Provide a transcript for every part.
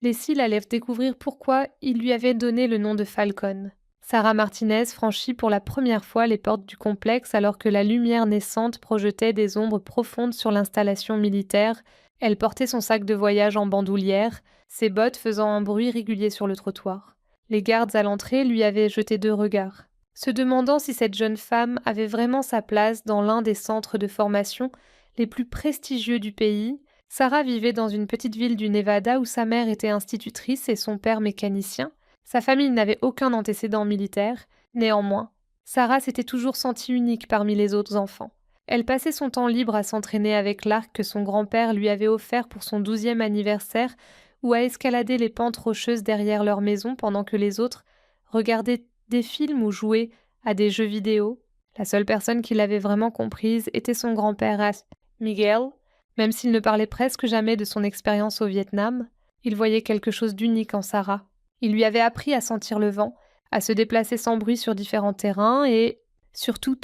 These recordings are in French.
Les Seals allaient découvrir pourquoi il lui avait donné le nom de Falcon. Sarah Martinez franchit pour la première fois les portes du complexe alors que la lumière naissante projetait des ombres profondes sur l'installation militaire. Elle portait son sac de voyage en bandoulière, ses bottes faisant un bruit régulier sur le trottoir. Les gardes à l'entrée lui avaient jeté 2 regards, se demandant si cette jeune femme avait vraiment sa place dans l'un des centres de formation les plus prestigieux du pays. Sarah vivait dans une petite ville du Nevada où sa mère était institutrice et son père mécanicien. Sa famille n'avait aucun antécédent militaire. Néanmoins, Sarah s'était toujours sentie unique parmi les autres enfants. Elle passait son temps libre à s'entraîner avec l'arc que son grand-père lui avait offert pour son 12e anniversaire ou à escalader les pentes rocheuses derrière leur maison pendant que les autres regardaient des films ou jouaient à des jeux vidéo. La seule personne qui l'avait vraiment comprise était son grand-père Miguel. Même s'il ne parlait presque jamais de son expérience au Vietnam, il voyait quelque chose d'unique en Sarah. Il lui avait appris à sentir le vent, à se déplacer sans bruit sur différents terrains et, surtout,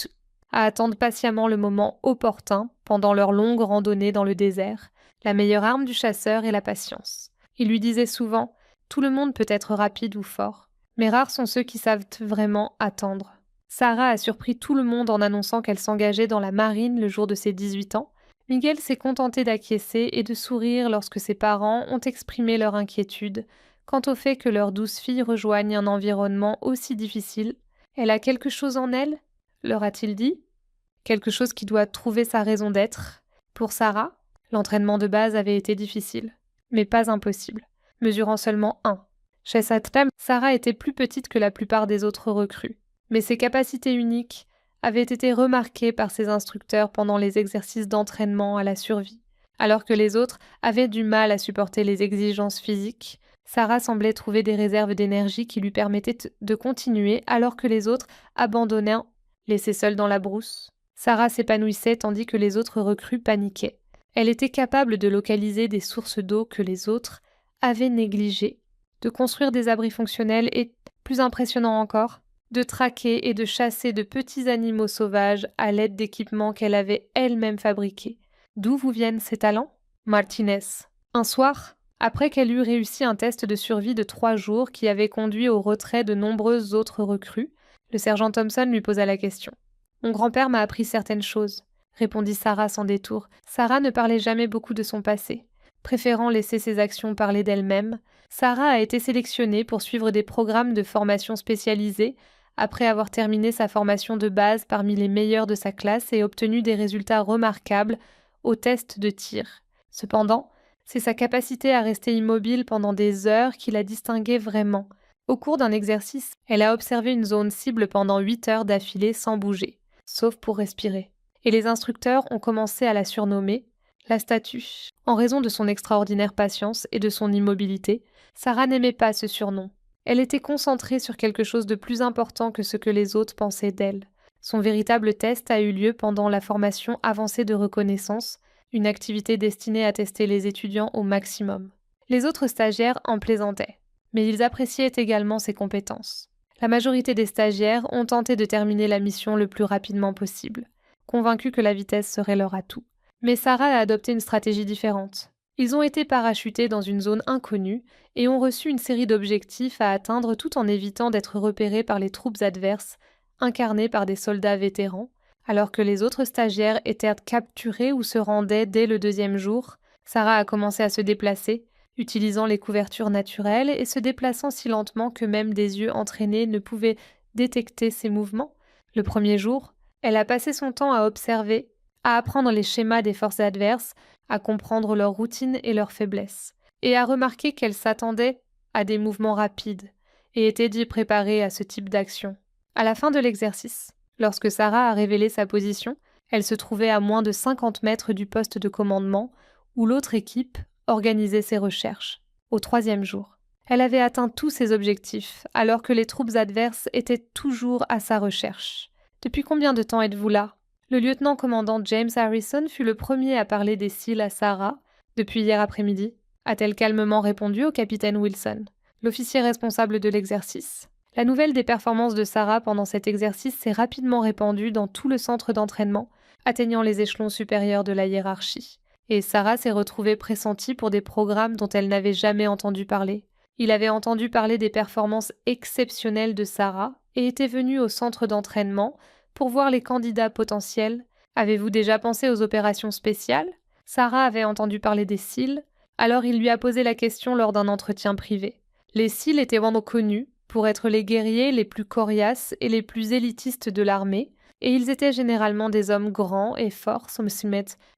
à attendre patiemment le moment opportun pendant leur longue randonnée dans le désert. La meilleure arme du chasseur est la patience. Il lui disait souvent « Tout le monde peut être rapide ou fort, mais rares sont ceux qui savent vraiment attendre. » Sarah a surpris tout le monde en annonçant qu'elle s'engageait dans la marine le jour de ses 18 ans. Miguel s'est contenté d'acquiescer et de sourire lorsque ses parents ont exprimé leur inquiétude quant au fait que leur douce fille rejoigne un environnement aussi difficile. Elle a quelque chose en elle, leur a-t-il dit? Quelque chose qui doit trouver sa raison d'être. Pour Sarah, l'entraînement de base avait été difficile, mais pas impossible, mesurant seulement 1. Chez Satrem, Sarah était plus petite que la plupart des autres recrues, mais ses capacités uniques avaient été remarquées par ses instructeurs pendant les exercices d'entraînement à la survie. Alors que les autres avaient du mal à supporter les exigences physiques, Sarah semblait trouver des réserves d'énergie qui lui permettaient de continuer alors que les autres abandonnaient, laissés seuls dans la brousse. Sarah s'épanouissait tandis que les autres recrues paniquaient. Elle était capable de localiser des sources d'eau que les autres avaient négligées, de construire des abris fonctionnels et, plus impressionnant encore, de traquer et de chasser de petits animaux sauvages à l'aide d'équipements qu'elle avait elle-même fabriqués. D'où vous viennent ces talents? Martinez. Un soir, après qu'elle eut réussi un test de survie de 3 jours qui avait conduit au retrait de nombreuses autres recrues, le sergent Thompson lui posa la question. « Mon grand-père m'a appris certaines choses », répondit Sarah sans détour. Sarah ne parlait jamais beaucoup de son passé. Préférant laisser ses actions parler d'elle-même, Sarah a été sélectionnée pour suivre des programmes de formation spécialisés après avoir terminé sa formation de base parmi les meilleurs de sa classe et obtenu des résultats remarquables au test de tir. Cependant, c'est sa capacité à rester immobile pendant des heures qui la distinguait vraiment. Au cours d'un exercice, elle a observé une zone cible pendant 8 heures d'affilée sans bouger, sauf pour respirer. Et les instructeurs ont commencé à la surnommer la statue. En raison de son extraordinaire patience et de son immobilité, Sarah n'aimait pas ce surnom. Elle était concentrée sur quelque chose de plus important que ce que les autres pensaient d'elle. Son véritable test a eu lieu pendant la formation avancée de reconnaissance, une activité destinée à tester les étudiants au maximum. Les autres stagiaires en plaisantaient, mais ils appréciaient également ses compétences. La majorité des stagiaires ont tenté de terminer la mission le plus rapidement possible, convaincus que la vitesse serait leur atout. Mais Sarah a adopté une stratégie différente. Ils ont été parachutés dans une zone inconnue et ont reçu une série d'objectifs à atteindre tout en évitant d'être repérés par les troupes adverses, incarnées par des soldats vétérans. Alors que les autres stagiaires étaient capturés ou se rendaient dès le 2e jour, Sarah a commencé à se déplacer, utilisant les couvertures naturelles et se déplaçant si lentement que même des yeux entraînés ne pouvaient détecter ses mouvements. Le 1er jour, elle a passé son temps à observer, à apprendre les schémas des forces adverses, à comprendre leurs routines et leurs faiblesses, et à remarquer qu'elle s'attendait à des mouvements rapides et était dit préparée à ce type d'action. À la fin de l'exercice, lorsque Sarah a révélé sa position, elle se trouvait à moins de 50 mètres du poste de commandement où l'autre équipe organisait ses recherches. Au 3e jour, elle avait atteint tous ses objectifs alors que les troupes adverses étaient toujours à sa recherche. « Depuis combien de temps êtes-vous là ?» Le lieutenant-commandant James Harrison fut le premier à parler des Seals à Sarah. « Depuis hier après-midi », a-t-elle calmement répondu au capitaine Wilson, l'officier responsable de l'exercice. La nouvelle des performances de Sarah pendant cet exercice s'est rapidement répandue dans tout le centre d'entraînement, atteignant les échelons supérieurs de la hiérarchie. Et Sarah s'est retrouvée pressentie pour des programmes dont elle n'avait jamais entendu parler. Il avait entendu parler des performances exceptionnelles de Sarah et était venu au centre d'entraînement pour voir les candidats potentiels. Avez-vous déjà pensé aux opérations spéciales? Sarah avait entendu parler des SEAL, alors il lui a posé la question lors d'un entretien privé. Les SEAL étaient vraiment connus pour être les guerriers les plus coriaces et les plus élitistes de l'armée, et ils étaient généralement des hommes grands et forts,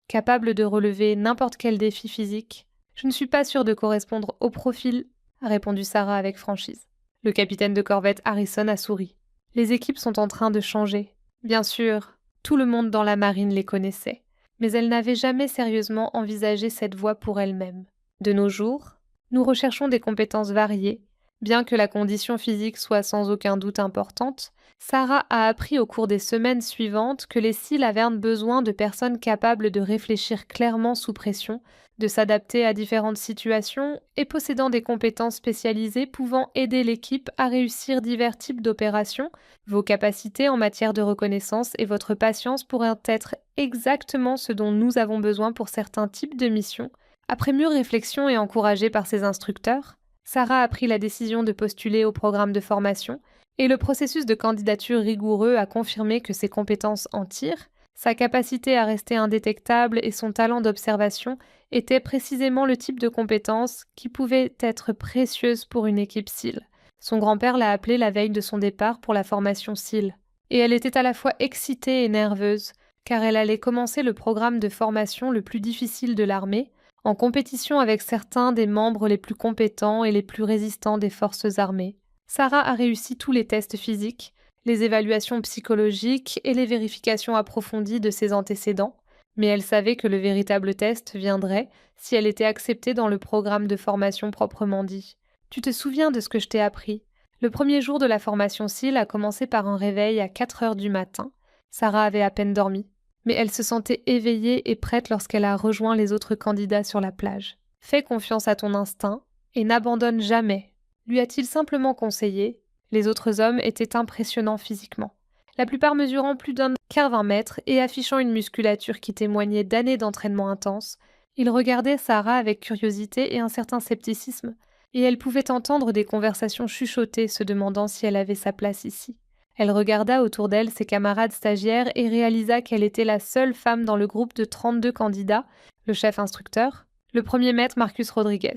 capables de relever n'importe quel défi physique. Je ne suis pas sûre de correspondre au profil, a répondu Sarah avec franchise. Le capitaine de corvette Harrison a souri. Les équipes sont en train de changer. Bien sûr, tout le monde dans la marine les connaissait, mais elle n'avait jamais sérieusement envisagé cette voie pour elle-même. De nos jours, nous recherchons des compétences variées. Bien que la condition physique soit sans aucun doute importante, Sarah a appris au cours des semaines suivantes que les SEAL avaient besoin de personnes capables de réfléchir clairement sous pression, de s'adapter à différentes situations et possédant des compétences spécialisées pouvant aider l'équipe à réussir divers types d'opérations. Vos capacités en matière de reconnaissance et votre patience pourraient être exactement ce dont nous avons besoin pour certains types de missions. Après mûre réflexion et encouragée par ses instructeurs, Sarah a pris la décision de postuler au programme de formation et le processus de candidature rigoureux a confirmé que ses compétences en tir, sa capacité à rester indétectable et son talent d'observation étaient précisément le type de compétences qui pouvaient être précieuses pour une équipe SEAL. Son grand-père l'a appelée la veille de son départ pour la formation SEAL. Et elle était à la fois excitée et nerveuse, car elle allait commencer le programme de formation le plus difficile de l'armée, en compétition avec certains des membres les plus compétents et les plus résistants des forces armées. Sarah a réussi tous les tests physiques, les évaluations psychologiques et les vérifications approfondies de ses antécédents, mais elle savait que le véritable test viendrait si elle était acceptée dans le programme de formation proprement dit. Tu te souviens de ce que je t'ai appris? Le premier jour de la formation SEAL a commencé par un réveil à 4 heures du matin. Sarah avait à peine dormi, mais elle se sentait éveillée et prête lorsqu'elle a rejoint les autres candidats sur la plage. Fais confiance à ton instinct et n'abandonne jamais, lui a-t-il simplement conseillé. Les autres hommes étaient impressionnants physiquement, la plupart mesurant plus d'un quart 20 mètres et affichant une musculature qui témoignait d'années d'entraînement intense. Ils regardaient Sarah avec curiosité et un certain scepticisme, et elle pouvait entendre des conversations chuchotées se demandant si elle avait sa place ici. Elle regarda autour d'elle ses camarades stagiaires et réalisa qu'elle était la seule femme dans le groupe de 32 candidats. Le chef instructeur, le premier maître Marcus Rodriguez,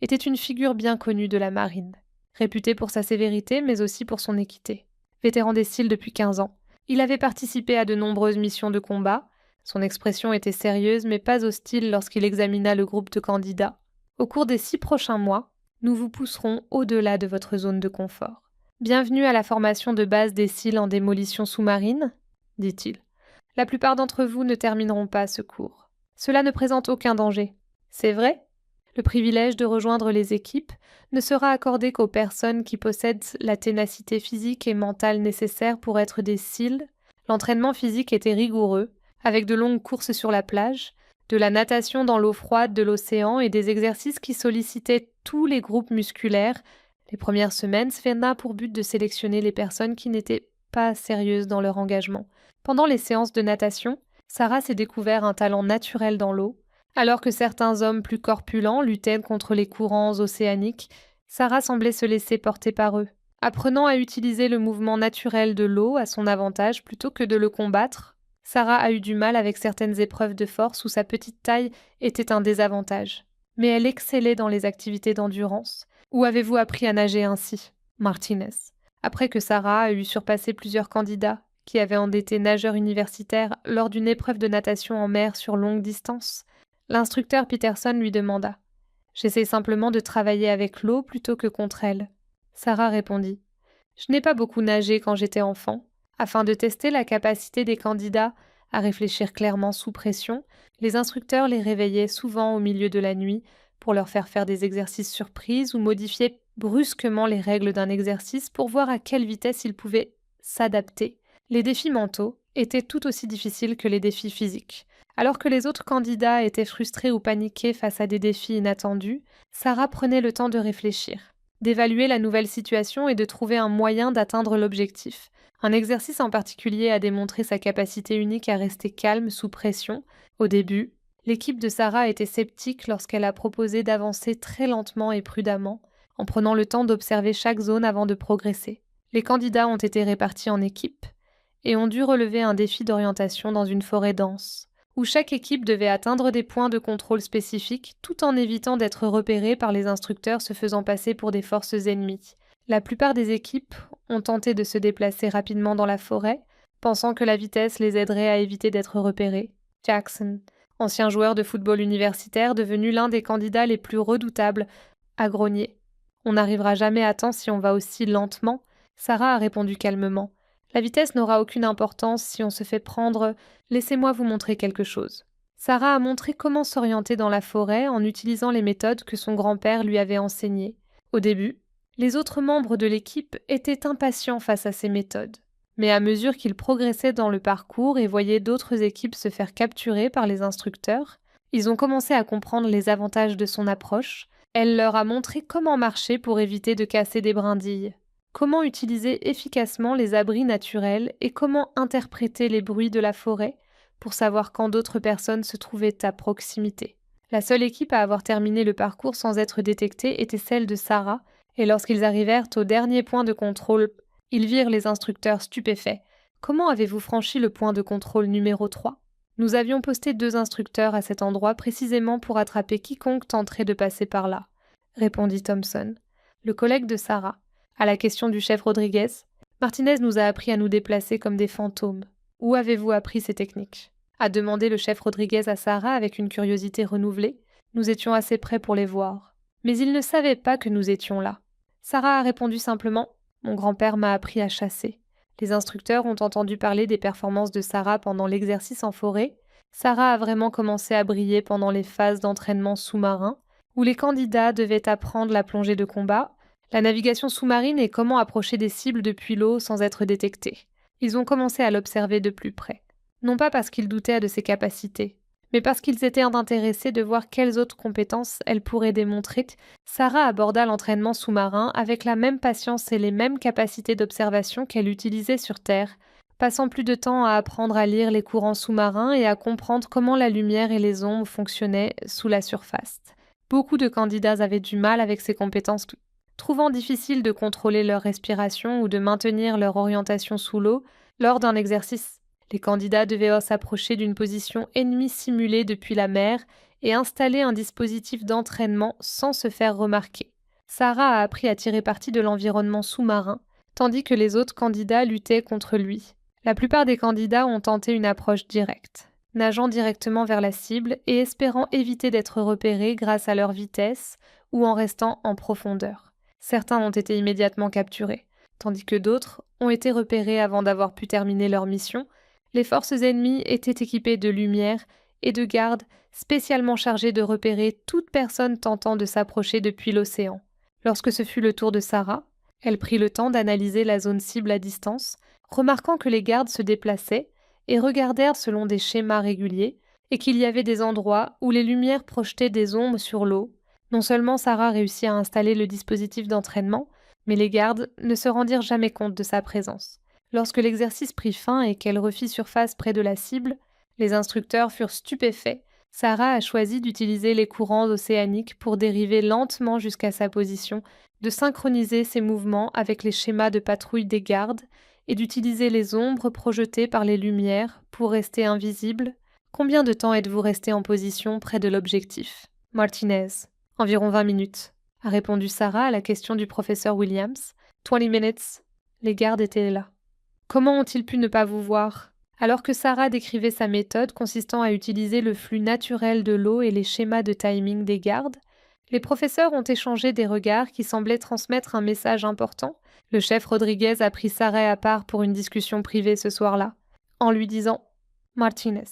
était une figure bien connue de la marine, réputé pour sa sévérité mais aussi pour son équité. Vétéran des SEAL depuis 15 ans, il avait participé à de nombreuses missions de combat. Son expression était sérieuse mais pas hostile lorsqu'il examina le groupe de candidats. Au cours des 6 prochains mois, nous vous pousserons au-delà de votre zone de confort. Bienvenue à la formation de base des SEAL en démolition sous-marine, dit-il. La plupart d'entre vous ne termineront pas ce cours. Cela ne présente aucun danger. C'est vrai? Le privilège de rejoindre les équipes ne sera accordé qu'aux personnes qui possèdent la ténacité physique et mentale nécessaire pour être des SEAL. L'entraînement physique était rigoureux, avec de longues courses sur la plage, de la natation dans l'eau froide de l'océan et des exercices qui sollicitaient tous les groupes musculaires. Les premières semaines, Sven a pour but de sélectionner les personnes qui n'étaient pas sérieuses dans leur engagement. Pendant les séances de natation, Sarah s'est découvert un talent naturel dans l'eau. Alors que certains hommes plus corpulents luttaient contre les courants océaniques, Sarah semblait se laisser porter par eux, apprenant à utiliser le mouvement naturel de l'eau à son avantage plutôt que de le combattre. Sarah a eu du mal avec certaines épreuves de force où sa petite taille était un désavantage. Mais elle excellait dans les activités d'endurance. Où avez-vous appris à nager ainsi, Martinez? Après que Sarah a eu surpassé plusieurs candidats qui avaient été nageurs universitaires lors d'une épreuve de natation en mer sur longue distance, l'instructeur Peterson lui demanda « J'essaie simplement de travailler avec l'eau plutôt que contre elle. » Sarah répondit « Je n'ai pas beaucoup nagé quand j'étais enfant. » Afin de tester la capacité des candidats à réfléchir clairement sous pression, les instructeurs les réveillaient souvent au milieu de la nuit pour leur faire des exercices surprises ou modifier brusquement les règles d'un exercice pour voir à quelle vitesse ils pouvaient s'adapter. Les défis mentaux étaient tout aussi difficiles que les défis physiques. Alors que les autres candidats étaient frustrés ou paniqués face à des défis inattendus, Sarah prenait le temps de réfléchir, d'évaluer la nouvelle situation et de trouver un moyen d'atteindre l'objectif. Un exercice en particulier a démontré sa capacité unique à rester calme sous pression. Au début, L'équipe de Sarah était sceptique lorsqu'elle a proposé d'avancer très lentement et prudemment, en prenant le temps d'observer chaque zone avant de progresser. Les candidats ont été répartis en équipes et ont dû relever un défi d'orientation dans une forêt dense, où chaque équipe devait atteindre des points de contrôle spécifiques tout en évitant d'être repérés par les instructeurs se faisant passer pour des forces ennemies. La plupart des équipes ont tenté de se déplacer rapidement dans la forêt, pensant que la vitesse les aiderait à éviter d'être repérés. Jackson, ancien joueur de football universitaire devenu l'un des candidats les plus redoutables, a grogné. « On n'arrivera jamais à temps si on va aussi lentement », Sarah a répondu calmement. « La vitesse n'aura aucune importance si on se fait prendre. Laissez-moi vous montrer quelque chose. » Sarah a montré comment s'orienter dans la forêt en utilisant les méthodes que son grand-père lui avait enseignées. Au début, les autres membres de l'équipe étaient impatients face à ces méthodes. Mais à mesure qu'ils progressaient dans le parcours et voyaient d'autres équipes se faire capturer par les instructeurs, ils ont commencé à comprendre les avantages de son approche. Elle leur a montré comment marcher pour éviter de casser des brindilles, comment utiliser efficacement les abris naturels et comment interpréter les bruits de la forêt pour savoir quand d'autres personnes se trouvaient à proximité. La seule équipe à avoir terminé le parcours sans être détectée était celle de Sarah, et lorsqu'ils arrivèrent au dernier point de contrôle, ils virent les instructeurs stupéfaits. « Comment avez-vous franchi le point de contrôle numéro 3 ?» Nous avions posté 2 instructeurs à cet endroit précisément pour attraper quiconque tenterait de passer par là, répondit Thompson, le collègue de Sarah. À la question du chef Rodriguez, Martinez nous a appris à nous déplacer comme des fantômes. Où avez-vous appris ces techniques ? A demandé le chef Rodriguez à Sarah avec une curiosité renouvelée. Nous étions assez près pour les voir. Mais ils ne savaient pas que nous étions là. Sarah a répondu simplement « Mon grand-père m'a appris à chasser ». Les instructeurs ont entendu parler des performances de Sarah pendant l'exercice en forêt. Sarah a vraiment commencé à briller pendant les phases d'entraînement sous-marin, où les candidats devaient apprendre la plongée de combat, la navigation sous-marine et comment approcher des cibles depuis l'eau sans être détectés. Ils ont commencé à l'observer de plus près. Non pas parce qu'ils doutaient de ses capacités, mais parce qu'ils étaient intéressés de voir quelles autres compétences elle pourrait démontrer. Sarah aborda l'entraînement sous-marin avec la même patience et les mêmes capacités d'observation qu'elle utilisait sur Terre, passant plus de temps à apprendre à lire les courants sous-marins et à comprendre comment la lumière et les ombres fonctionnaient sous la surface. Beaucoup de candidats avaient du mal avec ces compétences, trouvant difficile de contrôler leur respiration ou de maintenir leur orientation sous l'eau lors d'un exercice. Les candidats devaient s'approcher d'une position ennemie simulée depuis la mer et installer un dispositif d'entraînement sans se faire remarquer. Sarah a appris à tirer parti de l'environnement sous-marin, tandis que les autres candidats luttaient contre lui. La plupart des candidats ont tenté une approche directe, nageant directement vers la cible et espérant éviter d'être repérés grâce à leur vitesse ou en restant en profondeur. Certains ont été immédiatement capturés, tandis que d'autres ont été repérés avant d'avoir pu terminer leur mission. Les forces ennemies étaient équipées de lumières et de gardes spécialement chargés de repérer toute personne tentant de s'approcher depuis l'océan. Lorsque ce fut le tour de Sarah, elle prit le temps d'analyser la zone cible à distance, remarquant que les gardes se déplaçaient et regardèrent selon des schémas réguliers et qu'il y avait des endroits où les lumières projetaient des ombres sur l'eau. Non seulement Sarah réussit à installer le dispositif d'entraînement, mais les gardes ne se rendirent jamais compte de sa présence. Lorsque l'exercice prit fin et qu'elle refit surface près de la cible, les instructeurs furent stupéfaits. Sarah a choisi d'utiliser les courants océaniques pour dériver lentement jusqu'à sa position, de synchroniser ses mouvements avec les schémas de patrouille des gardes et d'utiliser les ombres projetées par les lumières pour rester invisible. Combien de temps êtes-vous resté en position près de l'objectif ? Martinez. Environ 20 minutes, a répondu Sarah à la question du professeur Williams. 20 minutes. Les gardes étaient là. Comment ont-ils pu ne pas vous voir ? Alors que Sarah décrivait sa méthode consistant à utiliser le flux naturel de l'eau et les schémas de timing des gardes, les professeurs ont échangé des regards qui semblaient transmettre un message important. Le chef Rodriguez a pris Sarah à part pour une discussion privée ce soir-là, en lui disant « Martinez,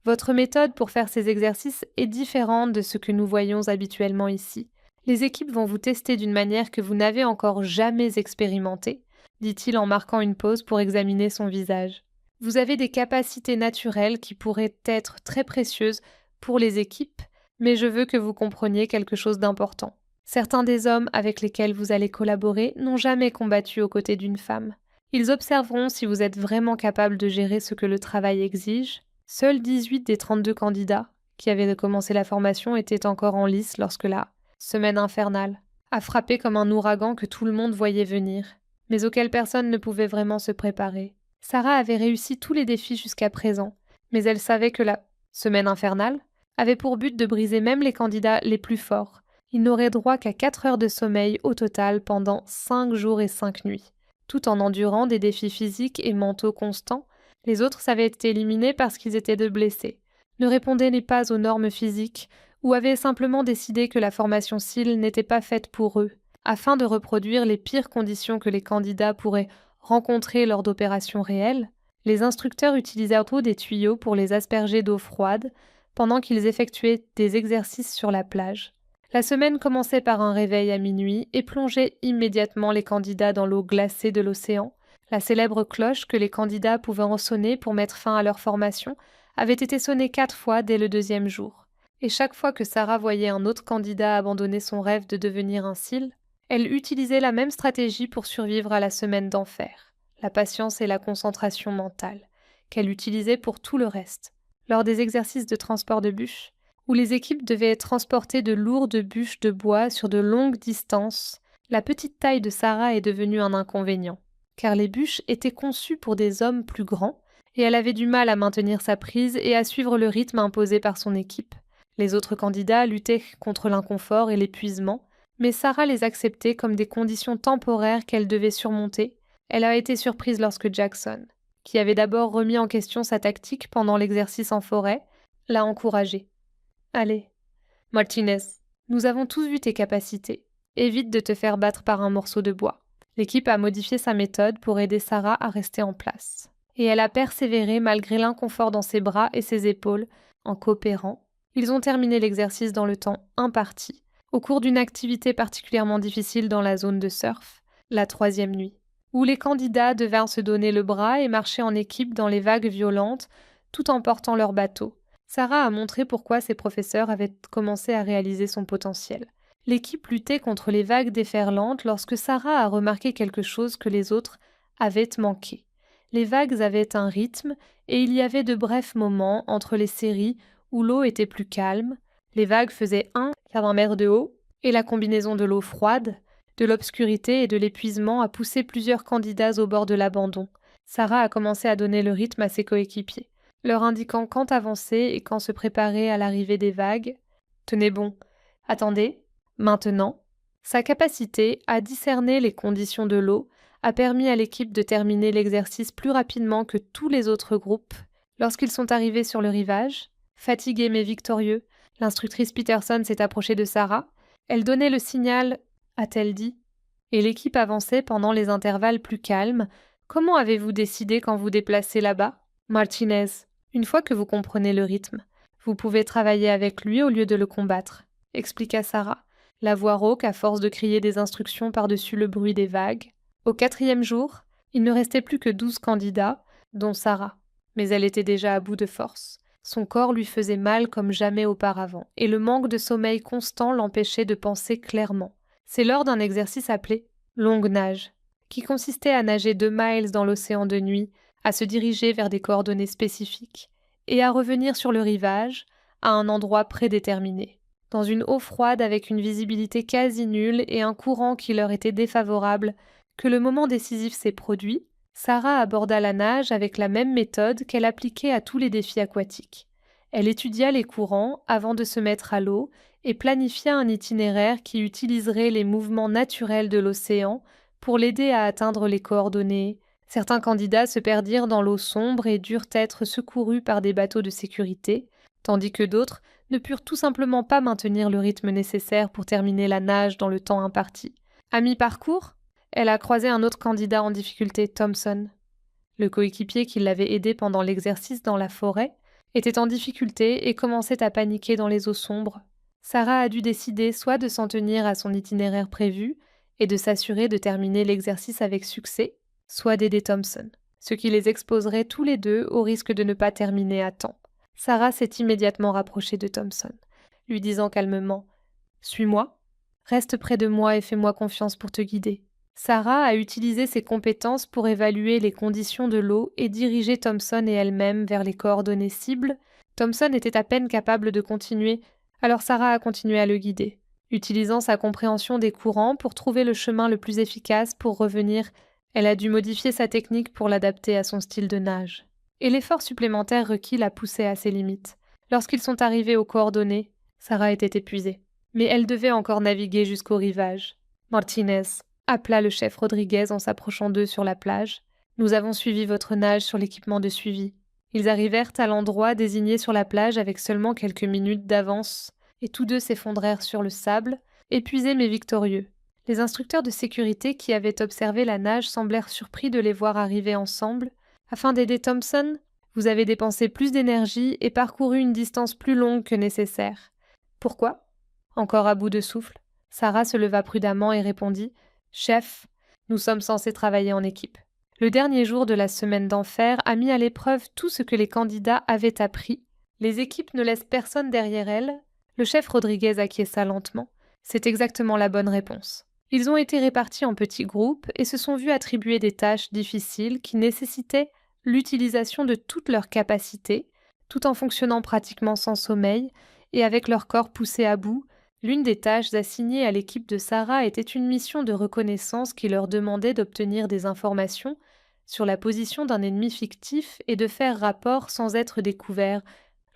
votre méthode pour faire ces exercices est différente de ce que nous voyons habituellement ici. Les équipes vont vous tester d'une manière que vous n'avez encore jamais expérimentée, dit-il en marquant une pause pour examiner son visage. Vous avez des capacités naturelles qui pourraient être très précieuses pour les équipes, mais je veux que vous compreniez quelque chose d'important. Certains des hommes avec lesquels vous allez collaborer n'ont jamais combattu aux côtés d'une femme. Ils observeront si vous êtes vraiment capable de gérer ce que le travail exige. Seuls 18 des 32 candidats, qui avait commencé la formation, était encore en lice lorsque la semaine infernale a frappé comme un ouragan que tout le monde voyait venir, mais auquel personne ne pouvait vraiment se préparer. Sarah avait réussi tous les défis jusqu'à présent, mais elle savait que la semaine infernale avait pour but de briser même les candidats les plus forts. Ils n'auraient droit qu'à 4 heures de sommeil au total pendant 5 jours et 5 nuits. Tout en endurant des défis physiques et mentaux constants, les autres avaient été éliminés parce qu'ils étaient de blessés, ne répondaient pas aux normes physiques ou avaient simplement décidé que la formation SEAL n'était pas faite pour eux, afin de reproduire les pires conditions que les candidats pourraient rencontrer lors d'opérations réelles. Les instructeurs utilisèrent des tuyaux pour les asperger d'eau froide pendant qu'ils effectuaient des exercices sur la plage. La semaine commençait par un réveil à minuit et plongeait immédiatement les candidats dans l'eau glacée de l'océan. La célèbre cloche que les candidats pouvaient en sonner pour mettre fin à leur formation avait été sonnée 4 fois dès le 2e jour. Et chaque fois que Sarah voyait un autre candidat abandonner son rêve de devenir un SEAL, elle utilisait la même stratégie pour survivre à la semaine d'enfer, la patience et la concentration mentale, qu'elle utilisait pour tout le reste. Lors des exercices de transport de bûches, où les équipes devaient transporter de lourdes bûches de bois sur de longues distances, la petite taille de Sarah est devenue un inconvénient, car les bûches étaient conçues pour des hommes plus grands, et elle avait du mal à maintenir sa prise et à suivre le rythme imposé par son équipe. Les autres candidats luttaient contre l'inconfort et l'épuisement, mais Sarah les acceptait comme des conditions temporaires qu'elle devait surmonter. Elle a été surprise lorsque Jackson, qui avait d'abord remis en question sa tactique pendant l'exercice en forêt, l'a encouragée. « Allez, Martinez, nous avons tous vu tes capacités. Évite de te faire battre par un morceau de bois. » L'équipe a modifié sa méthode pour aider Sarah à rester en place. Et elle a persévéré malgré l'inconfort dans ses bras et ses épaules, en coopérant. Ils ont terminé l'exercice dans le temps imparti, au cours d'une activité particulièrement difficile dans la zone de surf, la 3e nuit, où les candidats devaient se donner le bras et marcher en équipe dans les vagues violentes, tout en portant leur bateau. Sarah a montré pourquoi ses professeurs avaient commencé à réaliser son potentiel. L'équipe luttait contre les vagues déferlantes lorsque Sarah a remarqué quelque chose que les autres avaient manqué. Les vagues avaient un rythme et il y avait de brefs moments entre les séries où l'eau était plus calme. Les vagues faisaient 1,20 mètres de haut et la combinaison de l'eau froide, de l'obscurité et de l'épuisement a poussé plusieurs candidats au bord de l'abandon. Sarah a commencé à donner le rythme à ses coéquipiers, leur indiquant quand avancer et quand se préparer à l'arrivée des vagues. « Tenez bon, attendez, maintenant ». Sa capacité à discerner les conditions de l'eau a permis à l'équipe de terminer l'exercice plus rapidement que tous les autres groupes. Lorsqu'ils sont arrivés sur le rivage, fatigués mais victorieux, l'instructrice Peterson s'est approchée de Sarah. Elle donnait le signal, a-t-elle dit, et l'équipe avançait pendant les intervalles plus calmes. « Comment avez-vous décidé quand vous déplacez là-bas ? » Martinez, une fois que vous comprenez le rythme, vous pouvez travailler avec lui au lieu de le combattre, expliqua Sarah, la voix rauque à force de crier des instructions par-dessus le bruit des vagues. Au 4e jour, il ne restait plus que 12 candidats, dont Sarah, mais elle était déjà à bout de force. Son corps lui faisait mal comme jamais auparavant, et le manque de sommeil constant l'empêchait de penser clairement. C'est lors d'un exercice appelé « longue nage », qui consistait à nager 2 miles dans l'océan de nuit, à se diriger vers des coordonnées spécifiques, et à revenir sur le rivage, à un endroit prédéterminé. Dans une eau froide avec une visibilité quasi nulle et un courant qui leur était défavorable, que le moment décisif s'est produit, Sarah aborda la nage avec la même méthode qu'elle appliquait à tous les défis aquatiques. Elle étudia les courants avant de se mettre à l'eau et planifia un itinéraire qui utiliserait les mouvements naturels de l'océan pour l'aider à atteindre les coordonnées. Certains candidats se perdirent dans l'eau sombre et durent être secourus par des bateaux de sécurité, tandis que d'autres ne purent tout simplement pas maintenir le rythme nécessaire pour terminer la nage dans le temps imparti. À mi-parcours, elle a croisé un autre candidat en difficulté, Thompson. Le coéquipier qui l'avait aidé pendant l'exercice dans la forêt était en difficulté et commençait à paniquer dans les eaux sombres. Sarah a dû décider soit de s'en tenir à son itinéraire prévu et de s'assurer de terminer l'exercice avec succès, soit d'aider Thompson, ce qui les exposerait tous les deux au risque de ne pas terminer à temps. Sarah s'est immédiatement rapprochée de Thompson, lui disant calmement « Suis-moi, reste près de moi et fais-moi confiance pour te guider. » Sarah a utilisé ses compétences pour évaluer les conditions de l'eau et diriger Thompson et elle-même vers les coordonnées cibles Thompson était à peine capable de continuer, alors Sarah a continué à le guider, utilisant sa compréhension des courants pour trouver le chemin le plus efficace pour revenir. Elle a dû modifier sa technique pour l'adapter à son style de nage. Et l'effort supplémentaire requis l'a poussée à ses limites. Lorsqu'ils sont arrivés aux coordonnées, Sarah était épuisée. Mais elle devait encore naviguer jusqu'au rivage. Martinez appela le chef Rodriguez en s'approchant d'eux sur la plage. Nous avons suivi votre nage sur l'équipement de suivi. Ils arrivèrent à l'endroit désigné sur la plage avec seulement quelques minutes d'avance, et tous deux s'effondrèrent sur le sable, épuisés mais victorieux. Les instructeurs de sécurité qui avaient observé la nage semblèrent surpris de les voir arriver ensemble. Afin d'aider Thompson, vous avez dépensé plus d'énergie et parcouru une distance plus longue que nécessaire. Pourquoi ? Encore à bout de souffle, Sarah se leva prudemment et répondit « Chef, nous sommes censés travailler en équipe. » Le dernier jour de la semaine d'enfer a mis à l'épreuve tout ce que les candidats avaient appris. Les équipes ne laissent personne derrière elles. Le chef Rodriguez acquiesça lentement. C'est exactement la bonne réponse. Ils ont été répartis en petits groupes et se sont vus attribuer des tâches difficiles qui nécessitaient l'utilisation de toutes leurs capacités, tout en fonctionnant pratiquement sans sommeil et avec leur corps poussé à bout. L'une des tâches assignées à l'équipe de Sarah était une mission de reconnaissance qui leur demandait d'obtenir des informations sur la position d'un ennemi fictif et de faire rapport sans être découverts.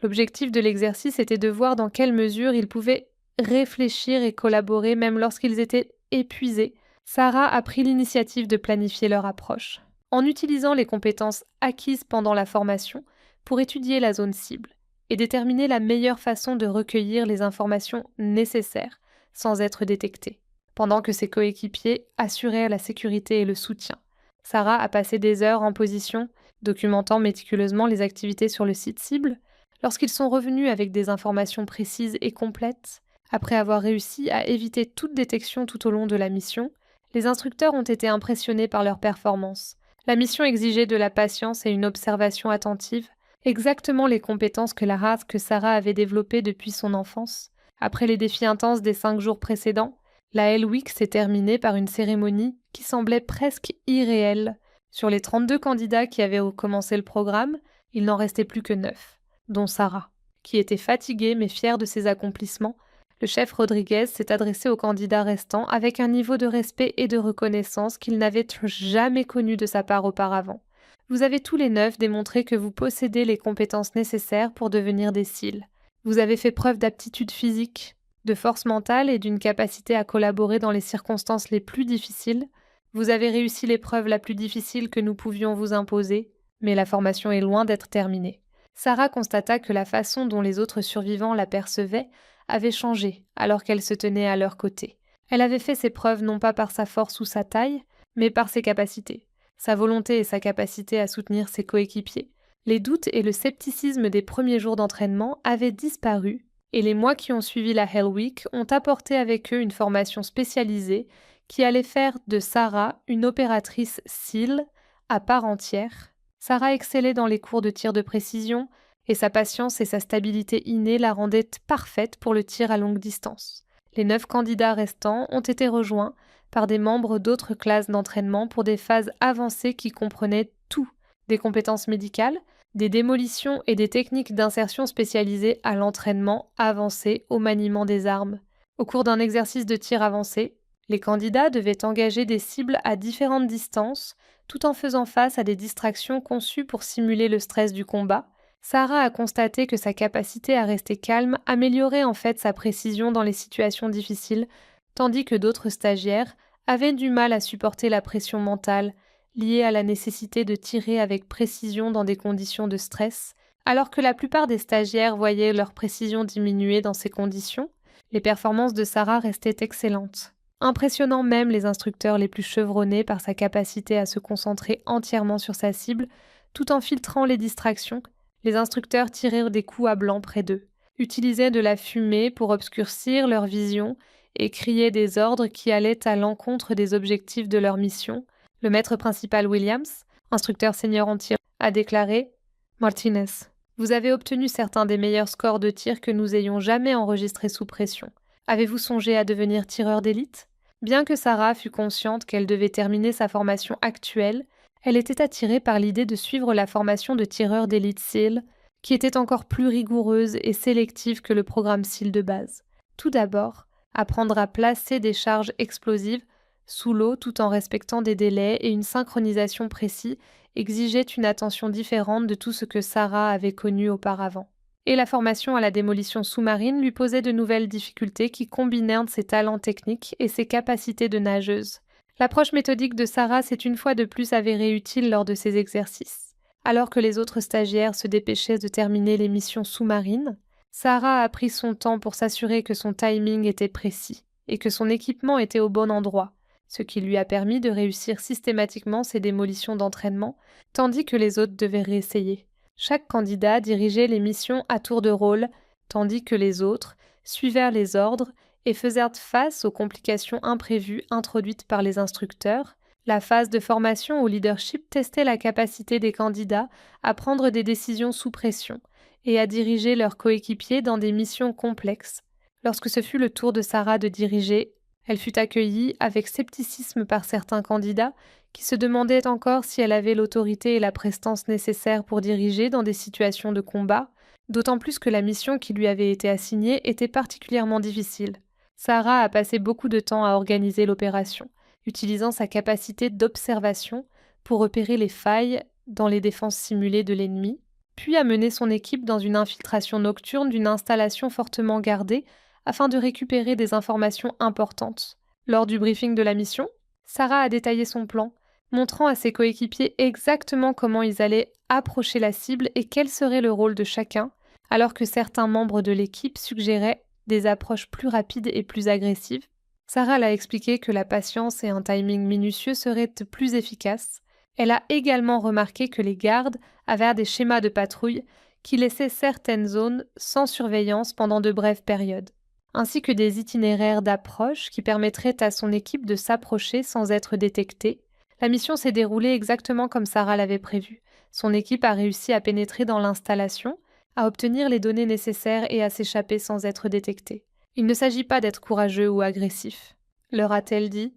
L'objectif de l'exercice était de voir dans quelle mesure ils pouvaient réfléchir et collaborer même lorsqu'ils étaient épuisés. Sarah a pris l'initiative de planifier leur approche, en utilisant les compétences acquises pendant la formation pour étudier la zone cible et déterminer la meilleure façon de recueillir les informations nécessaires sans être détectée, pendant que ses coéquipiers assuraient la sécurité et le soutien. Sarah a passé des heures en position, documentant méticuleusement les activités sur le site cible. Lorsqu'ils sont revenus avec des informations précises et complètes, après avoir réussi à éviter toute détection tout au long de la mission, les instructeurs ont été impressionnés par leur performance. La mission exigeait de la patience et une observation attentive, exactement les compétences que Sarah avait développées depuis son enfance. Après les défis intenses des 5 jours précédents, la Hell Week s'est terminée par une cérémonie qui semblait presque irréelle. Sur les 32 candidats qui avaient commencé le programme, il n'en restait plus que 9, dont Sarah, qui était fatiguée mais fière de ses accomplissements. Le chef Rodriguez s'est adressé aux candidats restants avec un niveau de respect et de reconnaissance qu'il n'avait jamais connu de sa part auparavant. Vous avez tous les 9 démontré que vous possédez les compétences nécessaires pour devenir des SEAL. Vous avez fait preuve d'aptitude physique, de force mentale et d'une capacité à collaborer dans les circonstances les plus difficiles. Vous avez réussi l'épreuve la plus difficile que nous pouvions vous imposer, mais la formation est loin d'être terminée. Sarah constata que la façon dont les autres survivants l'apercevaient avait changé alors qu'elle se tenait à leur côté. Elle avait fait ses preuves non pas par sa force ou sa taille, mais par ses capacités, sa volonté et sa capacité à soutenir ses coéquipiers. Les doutes et le scepticisme des premiers jours d'entraînement avaient disparu, et les mois qui ont suivi la Hell Week ont apporté avec eux une formation spécialisée qui allait faire de Sarah une opératrice SEAL à part entière. Sarah excellait dans les cours de tir de précision, et sa patience et sa stabilité innée la rendaient parfaite pour le tir à longue distance. Les 9 candidats restants ont été rejoints par des membres d'autres classes d'entraînement pour des phases avancées qui comprenaient tout, des compétences médicales, des démolitions et des techniques d'insertion spécialisées à l'entraînement avancé au maniement des armes. Au cours d'un exercice de tir avancé, les candidats devaient engager des cibles à différentes distances, tout en faisant face à des distractions conçues pour simuler le stress du combat. Sarah a constaté que sa capacité à rester calme améliorait en fait sa précision dans les situations difficiles, tandis que d'autres stagiaires avaient du mal à supporter la pression mentale liée à la nécessité de tirer avec précision dans des conditions de stress. Alors que la plupart des stagiaires voyaient leur précision diminuer dans ces conditions, les performances de Sarah restaient excellentes, impressionnant même les instructeurs les plus chevronnés par sa capacité à se concentrer entièrement sur sa cible, tout en filtrant les distractions. Les instructeurs tirèrent des coups à blanc près d'eux, utilisaient de la fumée pour obscurcir leur vision et criaient des ordres qui allaient à l'encontre des objectifs de leur mission. Le maître principal Williams, instructeur senior en tir, a déclaré « Martinez, vous avez obtenu certains des meilleurs scores de tir que nous ayons jamais enregistrés sous pression. Avez-vous songé à devenir tireur d'élite ?» Bien que Sarah fût consciente qu'elle devait terminer sa formation actuelle, elle était attirée par l'idée de suivre la formation de tireur d'élite SEAL qui était encore plus rigoureuse et sélective que le programme SEAL de base. Tout d'abord, apprendre à placer des charges explosives sous l'eau tout en respectant des délais et une synchronisation précise exigeait une attention différente de tout ce que Sarah avait connu auparavant. Et la formation à la démolition sous-marine lui posait de nouvelles difficultés qui combinèrent ses talents techniques et ses capacités de nageuse. L'approche méthodique de Sarah s'est une fois de plus avérée utile lors de ces exercices. Alors que les autres stagiaires se dépêchaient de terminer les missions sous-marines, Sarah a pris son temps pour s'assurer que son timing était précis et que son équipement était au bon endroit, ce qui lui a permis de réussir systématiquement ses démolitions d'entraînement, tandis que les autres devaient réessayer. Chaque candidat dirigeait les missions à tour de rôle, tandis que les autres suivirent les ordres et faisèrent face aux complications imprévues introduites par les instructeurs. La phase de formation au leadership testait la capacité des candidats à prendre des décisions sous pression et à diriger leurs coéquipiers dans des missions complexes. Lorsque ce fut le tour de Sarah de diriger, elle fut accueillie avec scepticisme par certains candidats qui se demandaient encore si elle avait l'autorité et la prestance nécessaires pour diriger dans des situations de combat, d'autant plus que la mission qui lui avait été assignée était particulièrement difficile. Sarah a passé beaucoup de temps à organiser l'opération, utilisant sa capacité d'observation pour repérer les failles dans les défenses simulées de l'ennemi, puis a mené son équipe dans une infiltration nocturne d'une installation fortement gardée afin de récupérer des informations importantes. Lors du briefing de la mission, Sarah a détaillé son plan, montrant à ses coéquipiers exactement comment ils allaient approcher la cible et quel serait le rôle de chacun, alors que certains membres de l'équipe suggéraient des approches plus rapides et plus agressives. Sarah l'a expliqué que la patience et un timing minutieux seraient plus efficaces. Elle a également remarqué que les gardes avaient des schémas de patrouille qui laissaient certaines zones sans surveillance pendant de brèves périodes, ainsi que des itinéraires d'approche qui permettraient à son équipe de s'approcher sans être détectée. La mission s'est déroulée exactement comme Sarah l'avait prévu. Son équipe a réussi à pénétrer dans l'installation, à obtenir les données nécessaires et à s'échapper sans être détectée. Il ne s'agit pas d'être courageux ou agressif, leur a-t-elle dit.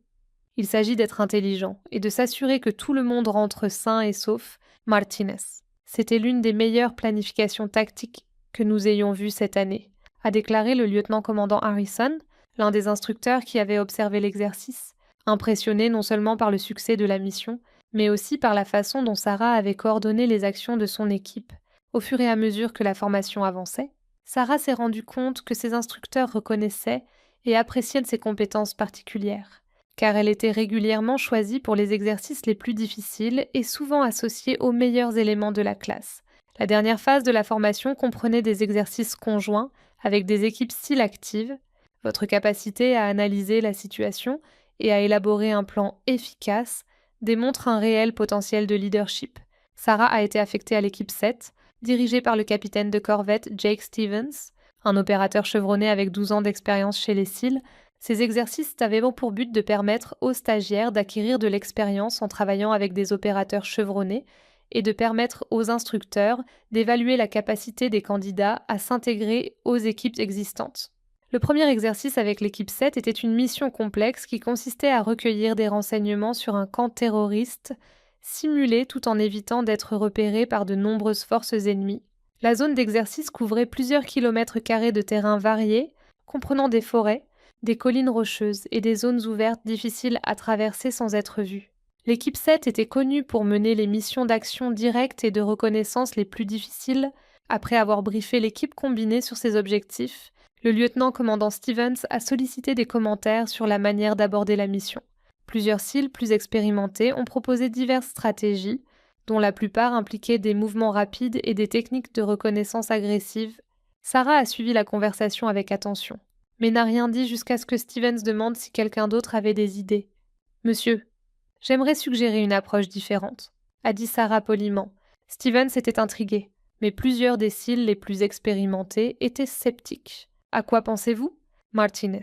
Il s'agit d'être intelligent et de s'assurer que tout le monde rentre sain et sauf, Martinez. C'était l'une des meilleures planifications tactiques que nous ayons vues cette année, a déclaré le lieutenant-commandant Harrison, l'un des instructeurs qui avait observé l'exercice, impressionné non seulement par le succès de la mission, mais aussi par la façon dont Sarah avait coordonné les actions de son équipe. Au fur et à mesure que la formation avançait, Sarah s'est rendue compte que ses instructeurs reconnaissaient et appréciaient ses compétences particulières, car elle était régulièrement choisie pour les exercices les plus difficiles et souvent associée aux meilleurs éléments de la classe. La dernière phase de la formation comprenait des exercices conjoints avec des équipes SEAL actives. Votre capacité à analyser la situation et à élaborer un plan efficace démontre un réel potentiel de leadership. Sarah a été affectée à l'équipe 7, dirigée par le capitaine de corvette Jake Stevens, un opérateur chevronné avec 12 ans d'expérience chez les SEAL. Ces exercices avaient pour but de permettre aux stagiaires d'acquérir de l'expérience en travaillant avec des opérateurs chevronnés et de permettre aux instructeurs d'évaluer la capacité des candidats à s'intégrer aux équipes existantes. Le premier exercice avec l'équipe 7 était une mission complexe qui consistait à recueillir des renseignements sur un camp terroriste simulé tout en évitant d'être repéré par de nombreuses forces ennemies. La zone d'exercice couvrait plusieurs kilomètres carrés de terrain variés, comprenant des forêts, des collines rocheuses et des zones ouvertes difficiles à traverser sans être vues. L'équipe 7 était connue pour mener les missions d'action directe et de reconnaissance les plus difficiles. Après avoir briefé l'équipe combinée sur ses objectifs, le lieutenant-commandant Stevens a sollicité des commentaires sur la manière d'aborder la mission. Plusieurs SEAL plus expérimentés ont proposé diverses stratégies, dont la plupart impliquaient des mouvements rapides et des techniques de reconnaissance agressive. Sarah a suivi la conversation avec attention, mais n'a rien dit jusqu'à ce que Stevens demande si quelqu'un d'autre avait des idées. « Monsieur, j'aimerais suggérer une approche différente », a dit Sarah poliment. Stevens était intrigué, mais plusieurs des SEAL les plus expérimentés étaient sceptiques. « À quoi pensez-vous » Martinez.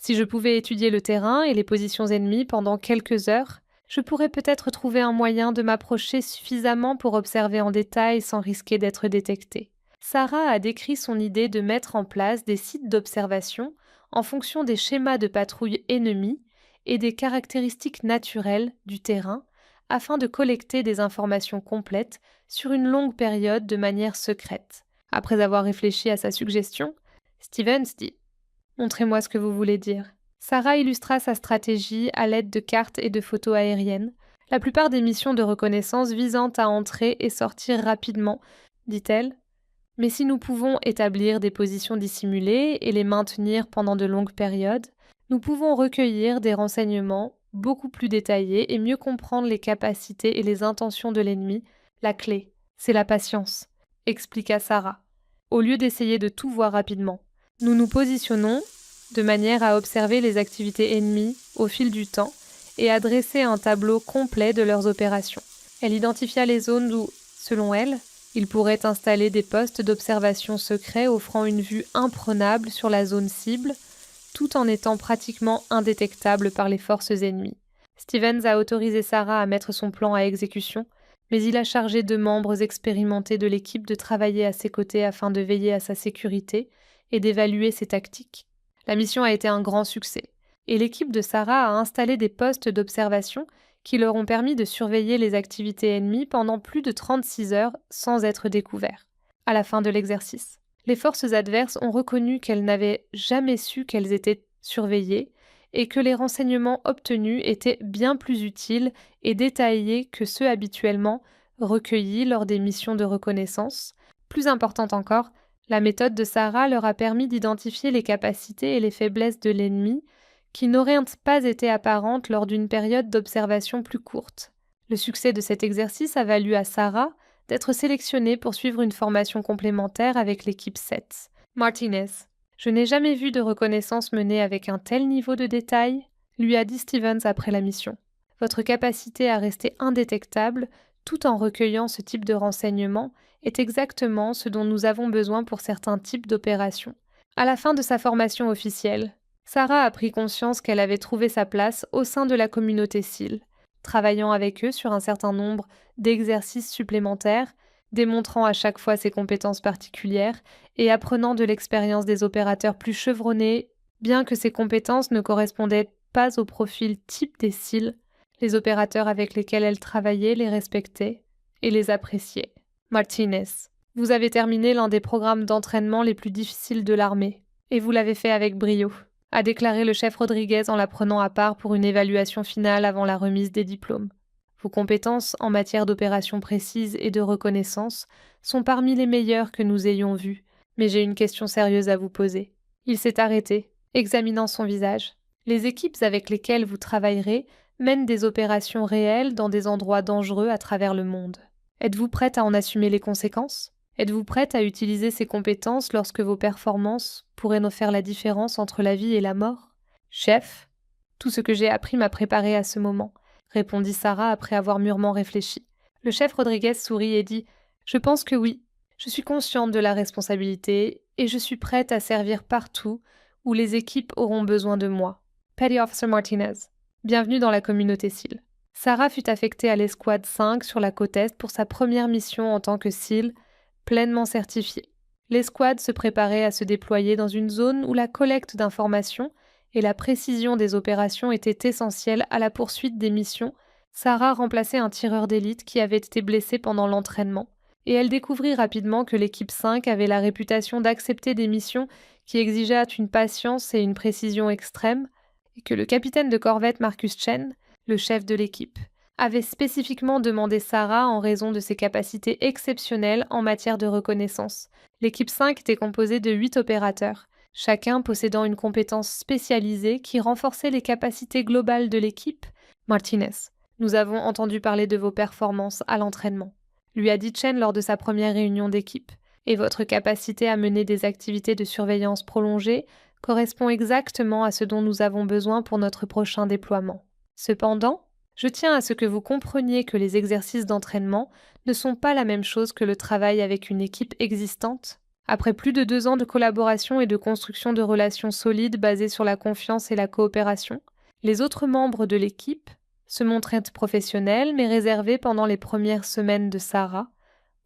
Si je pouvais étudier le terrain et les positions ennemies pendant quelques heures, je pourrais peut-être trouver un moyen de m'approcher suffisamment pour observer en détail sans risquer d'être détectée. Sarah a décrit son idée de mettre en place des sites d'observation en fonction des schémas de patrouille ennemis et des caractéristiques naturelles du terrain afin de collecter des informations complètes sur une longue période de manière secrète. Après avoir réfléchi à sa suggestion, Stevens dit « Montrez-moi ce que vous voulez dire ». Sarah illustra sa stratégie à l'aide de cartes et de photos aériennes, la plupart des missions de reconnaissance visant à entrer et sortir rapidement, dit-elle. Mais si nous pouvons établir des positions dissimulées et les maintenir pendant de longues périodes, nous pouvons recueillir des renseignements beaucoup plus détaillés et mieux comprendre les capacités et les intentions de l'ennemi. La clé, c'est la patience, expliqua Sarah. Au lieu d'essayer de tout voir rapidement, nous nous positionnons de manière à observer les activités ennemies au fil du temps et à dresser un tableau complet de leurs opérations. Elle identifia les zones où, selon elle, il pourrait installer des postes d'observation secrets offrant une vue imprenable sur la zone cible, tout en étant pratiquement indétectable par les forces ennemies. Stevens a autorisé Sarah à mettre son plan à exécution, mais il a chargé 2 membres expérimentés de l'équipe de travailler à ses côtés afin de veiller à sa sécurité et d'évaluer ses tactiques. La mission a été un grand succès, et l'équipe de Sarah a installé des postes d'observation qui leur ont permis de surveiller les activités ennemies pendant plus de 36 heures sans être découverts. À la fin de l'exercice, les forces adverses ont reconnu qu'elles n'avaient jamais su qu'elles étaient surveillées et que les renseignements obtenus étaient bien plus utiles et détaillés que ceux habituellement recueillis lors des missions de reconnaissance. Plus importante encore, la méthode de Sarah leur a permis d'identifier les capacités et les faiblesses de l'ennemi qui n'auraient pas été apparentes lors d'une période d'observation plus courte. Le succès de cet exercice a valu à Sarah d'être sélectionnée pour suivre une formation complémentaire avec l'équipe 7. Martinez, je n'ai jamais vu de reconnaissance menée avec un tel niveau de détail, lui a dit Stevens après la mission. Votre capacité à rester indétectable tout en recueillant ce type de renseignements est exactement ce dont nous avons besoin pour certains types d'opérations. À la fin de sa formation officielle, Sarah a pris conscience qu'elle avait trouvé sa place au sein de la communauté SEAL, travaillant avec eux sur un certain nombre d'exercices supplémentaires, démontrant à chaque fois ses compétences particulières et apprenant de l'expérience des opérateurs plus chevronnés. Bien que ces compétences ne correspondaient pas au profil type des SEAL, les opérateurs avec lesquels elle travaillait les respectaient et les appréciaient. Martinez, vous avez terminé l'un des programmes d'entraînement les plus difficiles de l'armée, et vous l'avez fait avec brio, a déclaré le chef Rodriguez en la prenant à part pour une évaluation finale avant la remise des diplômes. Vos compétences en matière d'opérations précises et de reconnaissance sont parmi les meilleures que nous ayons vues, mais j'ai une question sérieuse à vous poser. Il s'est arrêté, examinant son visage. Les équipes avec lesquelles vous travaillerez mènent des opérations réelles dans des endroits dangereux à travers le monde. Êtes-vous prête à en assumer les conséquences ? Êtes-vous prête à utiliser ces compétences lorsque vos performances pourraient nous faire la différence entre la vie et la mort ? Chef, tout ce que j'ai appris m'a préparé à ce moment, répondit Sarah après avoir mûrement réfléchi. Le chef Rodriguez sourit et dit « Je pense que oui. Je suis consciente de la responsabilité et je suis prête à servir partout où les équipes auront besoin de moi. » Petty Officer Martinez, bienvenue dans la communauté SEAL. Sarah fut affectée à l'escouade 5 sur la côte Est pour sa première mission en tant que SEAL, pleinement certifiée. L'escouade se préparait à se déployer dans une zone où la collecte d'informations et la précision des opérations étaient essentielles à la poursuite des missions. Sarah remplaçait un tireur d'élite qui avait été blessé pendant l'entraînement, et elle découvrit rapidement que l'équipe 5 avait la réputation d'accepter des missions qui exigeaient une patience et une précision extrêmes, et que le capitaine de corvette Marcus Chen, le chef de l'équipe, avait spécifiquement demandé Sarah en raison de ses capacités exceptionnelles en matière de reconnaissance. L'équipe 5 était composée de 8 opérateurs, chacun possédant une compétence spécialisée qui renforçait les capacités globales de l'équipe. Martinez, nous avons entendu parler de vos performances à l'entraînement, lui a dit Chen lors de sa première réunion d'équipe, et votre capacité à mener des activités de surveillance prolongée correspond exactement à ce dont nous avons besoin pour notre prochain déploiement. Cependant, je tiens à ce que vous compreniez que les exercices d'entraînement ne sont pas la même chose que le travail avec une équipe existante. Après plus de 2 ans de collaboration et de construction de relations solides basées sur la confiance et la coopération, les autres membres de l'équipe se montraient professionnels mais réservés pendant les premières semaines de Sarah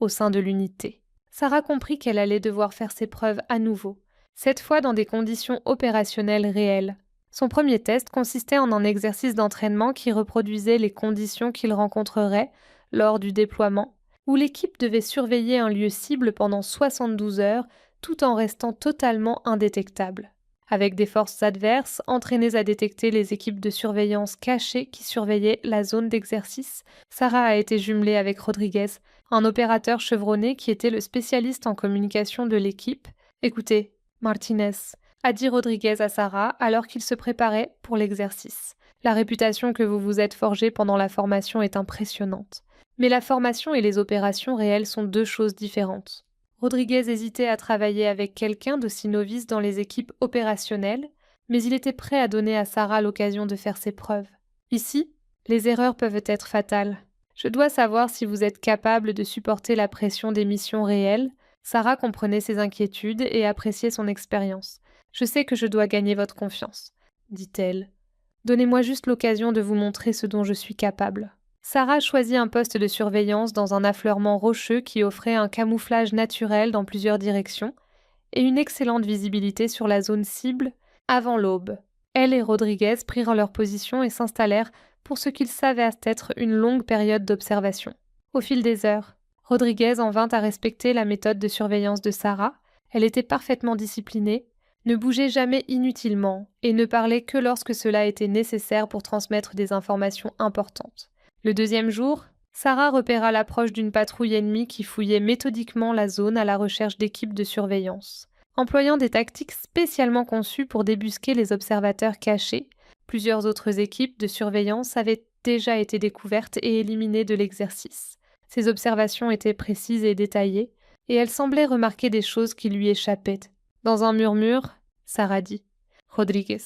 au sein de l'unité. Sarah comprit qu'elle allait devoir faire ses preuves à nouveau, cette fois dans des conditions opérationnelles réelles. Son premier test consistait en un exercice d'entraînement qui reproduisait les conditions qu'il rencontrerait lors du déploiement, où l'équipe devait surveiller un lieu cible pendant 72 heures tout en restant totalement indétectable. Avec des forces adverses entraînées à détecter les équipes de surveillance cachées qui surveillaient la zone d'exercice, Sarah a été jumelée avec Rodriguez, un opérateur chevronné qui était le spécialiste en communication de l'équipe. « Écoutez, Martinez », a dit Rodriguez à Sarah alors qu'il se préparait pour l'exercice. « La réputation que vous vous êtes forgée pendant la formation est impressionnante. Mais la formation et les opérations réelles sont deux choses différentes. » Rodriguez hésitait à travailler avec quelqu'un d'aussi novice dans les équipes opérationnelles, mais il était prêt à donner à Sarah l'occasion de faire ses preuves. Ici, les erreurs peuvent être fatales. Je dois savoir si vous êtes capable de supporter la pression des missions réelles. Sarah comprenait ses inquiétudes et appréciait son expérience. Je sais que je dois gagner votre confiance, dit-elle. Donnez-moi juste l'occasion de vous montrer ce dont je suis capable. Sarah choisit un poste de surveillance dans un affleurement rocheux qui offrait un camouflage naturel dans plusieurs directions et une excellente visibilité sur la zone cible avant l'aube. Elle et Rodriguez prirent leur position et s'installèrent pour ce qu'ils savaient être une longue période d'observation. Au fil des heures, Rodriguez en vint à respecter la méthode de surveillance de Sarah. Elle était parfaitement disciplinée, ne bougeait jamais inutilement et ne parlait que lorsque cela était nécessaire pour transmettre des informations importantes. Le deuxième jour, Sarah repéra l'approche d'une patrouille ennemie qui fouillait méthodiquement la zone à la recherche d'équipes de surveillance. Employant des tactiques spécialement conçues pour débusquer les observateurs cachés, plusieurs autres équipes de surveillance avaient déjà été découvertes et éliminées de l'exercice. Ces observations étaient précises et détaillées, et elle semblait remarquer des choses qui lui échappaient. Dans un murmure, Sarah dit « Rodriguez,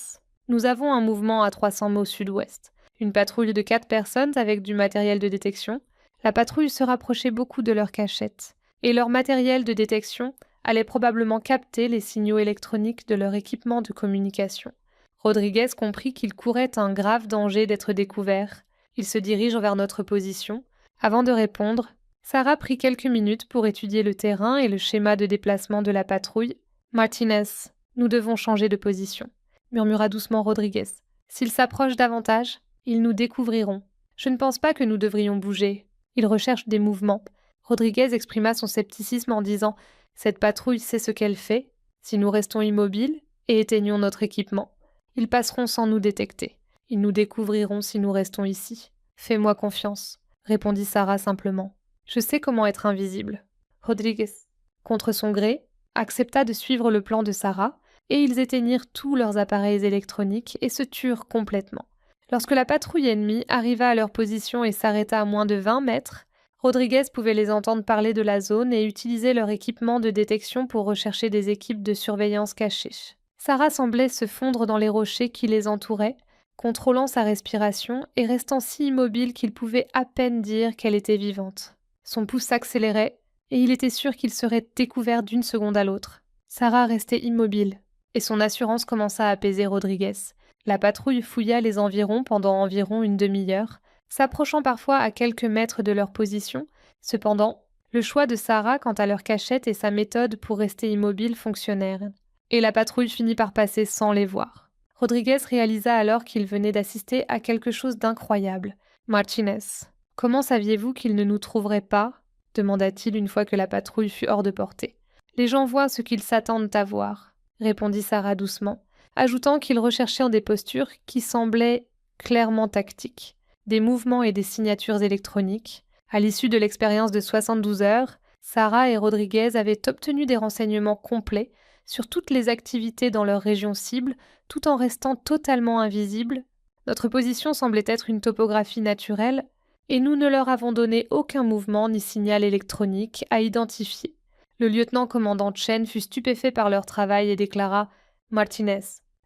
nous avons un mouvement à 300 mètres au sud-ouest. Une patrouille de 4 personnes avec du matériel de détection. La patrouille se rapprochait beaucoup de leur cachette, et leur matériel de détection allait probablement capter les signaux électroniques de leur équipement de communication. Rodriguez comprit qu'il courait un grave danger d'être découvert. Il se dirige vers notre position. Avant de répondre, Sarah prit quelques minutes pour étudier le terrain et le schéma de déplacement de la patrouille. « Martinez, nous devons changer de position », murmura doucement Rodriguez. « S'ils s'approchent davantage, ils nous découvriront. Je ne pense pas que nous devrions bouger. Ils recherchent des mouvements. » Rodriguez exprima son scepticisme en disant « Cette patrouille sait ce qu'elle fait. Si nous restons immobiles et éteignons notre équipement, ils passeront sans nous détecter. Ils nous découvriront si nous restons ici. Fais-moi confiance, » répondit Sarah simplement. « Je sais comment être invisible. » Rodriguez, contre son gré, accepta de suivre le plan de Sarah et ils éteignirent tous leurs appareils électroniques et se turent complètement. Lorsque la patrouille ennemie arriva à leur position et s'arrêta à moins de 20 mètres, Rodriguez pouvait les entendre parler de la zone et utiliser leur équipement de détection pour rechercher des équipes de surveillance cachées. Sarah semblait se fondre dans les rochers qui les entouraient, contrôlant sa respiration et restant si immobile qu'il pouvait à peine dire qu'elle était vivante. Son pouls s'accélérait et il était sûr qu'il serait découvert d'une seconde à l'autre. Sarah restait immobile et son assurance commença à apaiser Rodriguez. La patrouille fouilla les environs pendant environ une demi-heure, s'approchant parfois à quelques mètres de leur position. Cependant, le choix de Sarah quant à leur cachette et sa méthode pour rester immobile fonctionnèrent, et la patrouille finit par passer sans les voir. Rodriguez réalisa alors qu'il venait d'assister à quelque chose d'incroyable. « Martinez, comment saviez-vous qu'ils ne nous trouveraient pas ?» demanda-t-il une fois que la patrouille fut hors de portée. « Les gens voient ce qu'ils s'attendent à voir, » répondit Sarah doucement, ajoutant qu'ils recherchaient des postures qui semblaient clairement tactiques, des mouvements et des signatures électroniques. À l'issue de l'expérience de 72 heures, Sarah et Rodriguez avaient obtenu des renseignements complets sur toutes les activités dans leur région cible, tout en restant totalement invisibles. Notre position semblait être une topographie naturelle, et nous ne leur avons donné aucun mouvement ni signal électronique à identifier. Le lieutenant-commandant Chen fut stupéfait par leur travail et déclara « Martinez,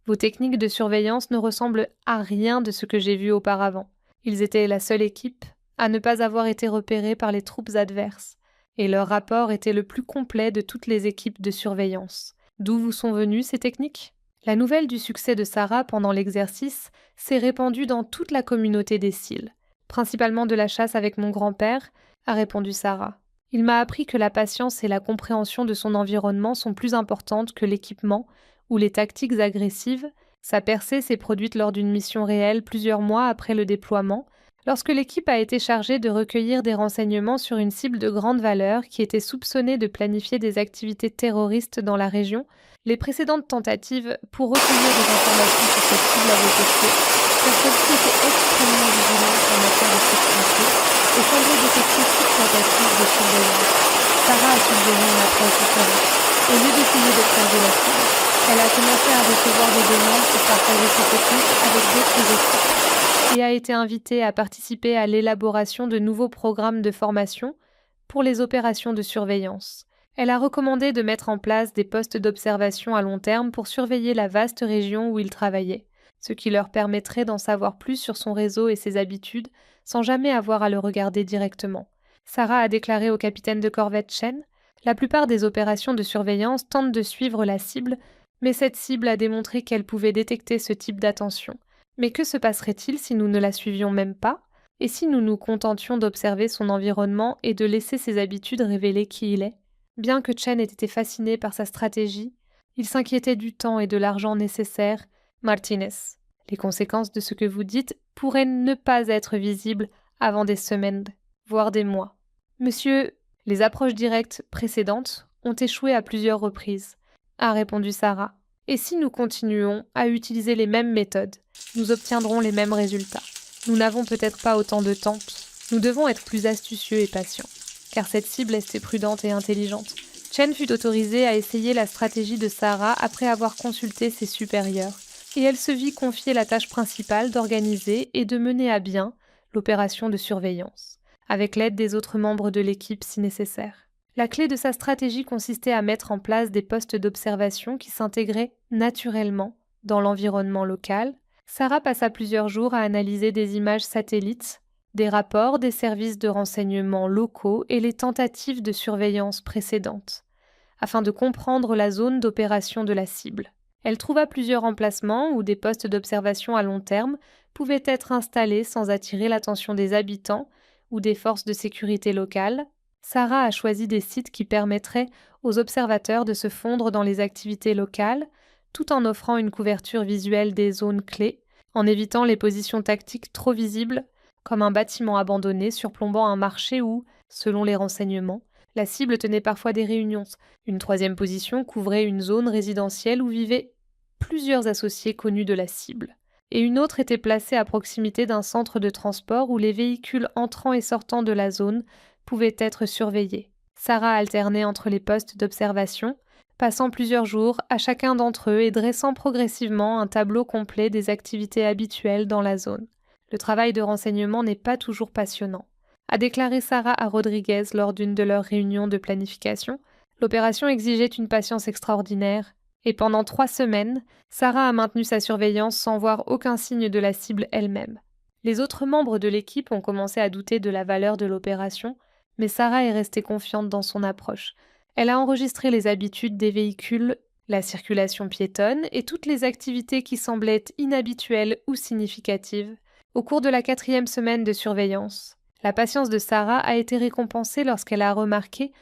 vos techniques de surveillance ne ressemblent à rien de ce que j'ai vu auparavant. Ils étaient la seule équipe à ne pas avoir été repérés par les troupes adverses, et leur rapport était le plus complet de toutes les équipes de surveillance. D'où vous sont venues ces techniques ? » La nouvelle du succès de Sarah pendant l'exercice s'est répandue dans toute la communauté des Cils. Principalement de la chasse avec mon grand-père, a répondu Sarah. Il m'a appris que la patience et la compréhension de son environnement sont plus importantes que l'équipement ou les tactiques agressives, Sa percée s'est produite lors d'une mission réelle plusieurs mois après le déploiement, lorsque l'équipe a été chargée de recueillir des renseignements sur une cible de grande valeur qui était soupçonnée de planifier des activités terroristes dans la région. Les précédentes tentatives pour recueillir des informations sur cette cible avaient échoué, car celle-ci était extrêmement vigilante en matière de sécurité et semblait détecter toute tentative de surveillance. Sarah a suggéré une approche différente. Au lieu d'essayer d'observer la cible, elle a commencé à recevoir des demandes pour partager ses techniques avec d'autres équipes et a été invitée à participer à l'élaboration de nouveaux programmes de formation pour les opérations de surveillance. Elle a recommandé de mettre en place des postes d'observation à long terme pour surveiller la vaste région où ils travaillaient, ce qui leur permettrait d'en savoir plus sur son réseau et ses habitudes sans jamais avoir à le regarder directement. Sarah a déclaré au capitaine de corvette Chen: « La plupart des opérations de surveillance tentent de suivre la cible, mais cette cible a démontré qu'elle pouvait détecter ce type d'attention. Mais que se passerait-il si nous ne la suivions même pas? Et si nous nous contentions d'observer son environnement et de laisser ses habitudes révéler qui il est ?» Bien que Chen ait été fasciné par sa stratégie, il s'inquiétait du temps et de l'argent nécessaires. Martinez, les conséquences de ce que vous dites pourraient ne pas être visibles avant des semaines, voire des mois. Monsieur, les approches directes précédentes ont échoué à plusieurs reprises, a répondu Sarah. Et si nous continuons à utiliser les mêmes méthodes, nous obtiendrons les mêmes résultats. Nous n'avons peut-être pas autant de temps. Nous devons être plus astucieux et patients, car cette cible était prudente et intelligente. Chen fut autorisée à essayer la stratégie de Sarah après avoir consulté ses supérieurs, et elle se vit confier la tâche principale d'organiser et de mener à bien l'opération de surveillance, avec l'aide des autres membres de l'équipe si nécessaire. La clé de sa stratégie consistait à mettre en place des postes d'observation qui s'intégraient naturellement dans l'environnement local. Sarah passa plusieurs jours à analyser des images satellites, des rapports des services de renseignement locaux et les tentatives de surveillance précédentes, afin de comprendre la zone d'opération de la cible. Elle trouva plusieurs emplacements où des postes d'observation à long terme pouvaient être installés sans attirer l'attention des habitants ou des forces de sécurité locales. Sarah a choisi des sites qui permettraient aux observateurs de se fondre dans les activités locales, tout en offrant une couverture visuelle des zones clés, en évitant les positions tactiques trop visibles, comme un bâtiment abandonné surplombant un marché où, selon les renseignements, la cible tenait parfois des réunions. Une troisième position couvrait une zone résidentielle où vivaient plusieurs associés connus de la cible. Et une autre était placée à proximité d'un centre de transport où les véhicules entrant et sortant de la zone pouvaient être surveillés. Sarah alternait entre les postes d'observation, passant plusieurs jours à chacun d'entre eux et dressant progressivement un tableau complet des activités habituelles dans la zone. Le travail de renseignement n'est pas toujours passionnant, a déclaré Sarah à Rodriguez lors d'une de leurs réunions de planification. L'opération exigeait une patience extraordinaire, et pendant 3 semaines, Sarah a maintenu sa surveillance sans voir aucun signe de la cible elle-même. Les autres membres de l'équipe ont commencé à douter de la valeur de l'opération, mais Sarah est restée confiante dans son approche. Elle a enregistré les habitudes des véhicules, la circulation piétonne et toutes les activités qui semblaient inhabituelles ou significatives. Au cours de la 4e semaine de surveillance, la patience de Sarah a été récompensée lorsqu'elle a remarqué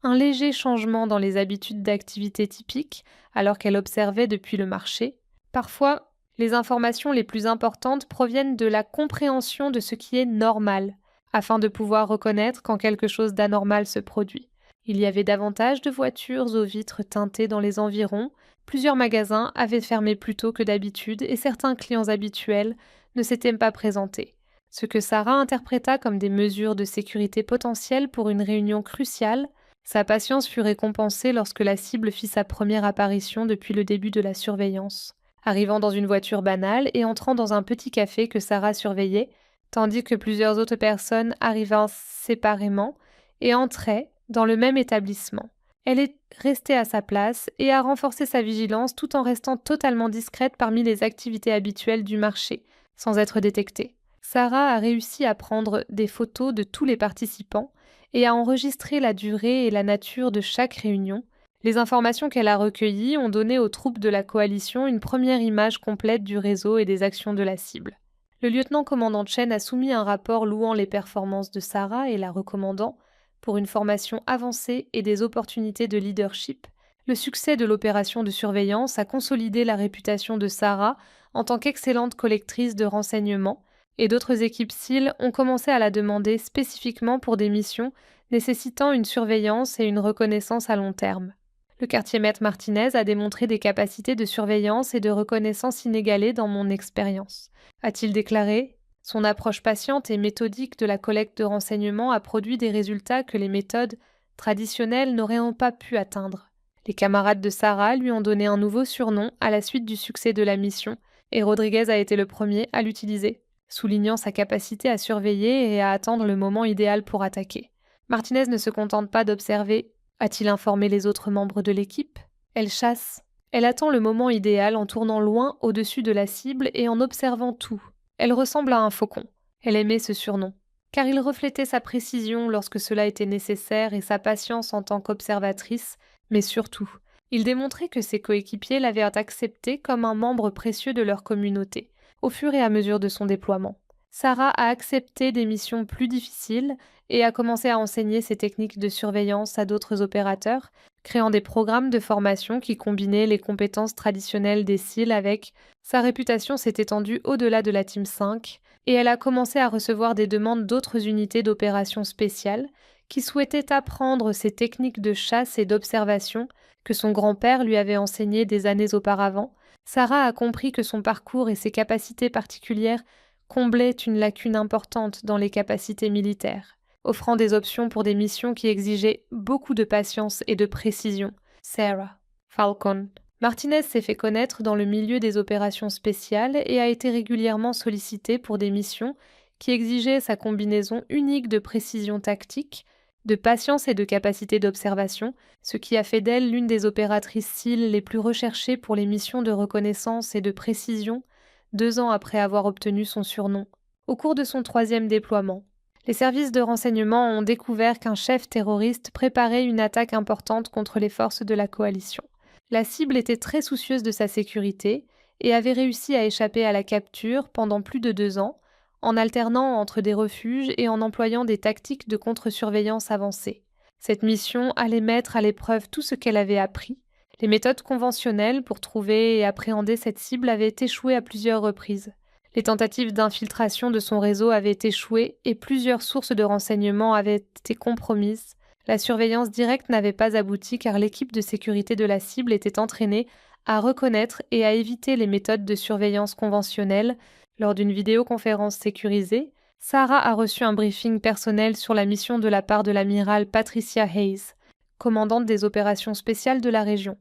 un léger changement dans les habitudes d'activité typiques alors qu'elle observait depuis le marché. Parfois, les informations les plus importantes proviennent de la compréhension de ce qui est normal, afin de pouvoir reconnaître quand quelque chose d'anormal se produit. Il y avait davantage de voitures aux vitres teintées dans les environs, plusieurs magasins avaient fermé plus tôt que d'habitude et certains clients habituels ne s'étaient pas présentés, ce que Sarah interpréta comme des mesures de sécurité potentielles pour une réunion cruciale. Sa patience fut récompensée lorsque la cible fit sa première apparition depuis le début de la surveillance, arrivant dans une voiture banale et entrant dans un petit café que Sarah surveillait, tandis que plusieurs autres personnes arrivaient séparément et entraient dans le même établissement. Elle est restée à sa place et a renforcé sa vigilance tout en restant totalement discrète parmi les activités habituelles du marché, sans être détectée. Sarah a réussi à prendre des photos de tous les participants et à enregistrer la durée et la nature de chaque réunion. Les informations qu'elle a recueillies ont donné aux troupes de la coalition une première image complète du réseau et des actions de la cible. Le lieutenant-commandant Chen a soumis un rapport louant les performances de Sarah et la recommandant pour une formation avancée et des opportunités de leadership, Le succès de l'opération de surveillance a consolidé la réputation de Sarah en tant qu'excellente collectrice de renseignements, et d'autres équipes SEAL ont commencé à la demander spécifiquement pour des missions nécessitant une surveillance et une reconnaissance à long terme. Le quartier maître Martinez a démontré des capacités de surveillance et de reconnaissance inégalées dans mon expérience, a-t-il déclaré. Son approche patiente et méthodique de la collecte de renseignements a produit des résultats que les méthodes traditionnelles n'auraient pas pu atteindre. Les camarades de Sarah lui ont donné un nouveau surnom à la suite du succès de la mission, et Rodriguez a été le premier à l'utiliser, soulignant sa capacité à surveiller et à attendre le moment idéal pour attaquer. Martinez ne se contente pas d'observer, a-t-il informé les autres membres de l'équipe. Elle chasse. Elle attend le moment idéal en tournant loin au-dessus de la cible et en observant tout. Elle ressemble à un faucon. Elle aimait ce surnom, car il reflétait sa précision lorsque cela était nécessaire et sa patience en tant qu'observatrice, mais surtout, il démontrait que ses coéquipiers l'avaient accepté comme un membre précieux de leur communauté, au fur et à mesure de son déploiement. Sarah a accepté des missions plus difficiles et a commencé à enseigner ses techniques de surveillance à d'autres opérateurs, créant des programmes de formation qui combinaient les compétences traditionnelles des SEAL avec. Sa réputation s'est étendue au-delà de la Team 5 et elle a commencé à recevoir des demandes d'autres unités d'opérations spéciales qui souhaitaient apprendre ces techniques de chasse et d'observation que son grand-père lui avait enseignées des années auparavant. Sarah a compris que son parcours et ses capacités particulières comblaient une lacune importante dans les capacités militaires, offrant des options pour des missions qui exigeaient beaucoup de patience et de précision. Sarah Falcon. Martinez s'est fait connaître dans le milieu des opérations spéciales et a été régulièrement sollicité pour des missions qui exigeaient sa combinaison unique de précision tactique, de patience et de capacité d'observation, ce qui a fait d'elle l'une des opératrices SEAL les plus recherchées pour les missions de reconnaissance et de précision, 2 ans après avoir obtenu son surnom. Au cours de son 3e déploiement, les services de renseignement ont découvert qu'un chef terroriste préparait une attaque importante contre les forces de la coalition. La cible était très soucieuse de sa sécurité et avait réussi à échapper à la capture pendant plus de 2 ans, en alternant entre des refuges et en employant des tactiques de contre-surveillance avancées. Cette mission allait mettre à l'épreuve tout ce qu'elle avait appris. Les méthodes conventionnelles pour trouver et appréhender cette cible avaient échoué à plusieurs reprises. Les tentatives d'infiltration de son réseau avaient échoué et plusieurs sources de renseignements avaient été compromises. La surveillance directe n'avait pas abouti car l'équipe de sécurité de la cible était entraînée à reconnaître et à éviter les méthodes de surveillance conventionnelles. Lors d'une vidéoconférence sécurisée, Sarah a reçu un briefing personnel sur la mission de la part de l'amiral Patricia Hayes, commandante des opérations spéciales de la région.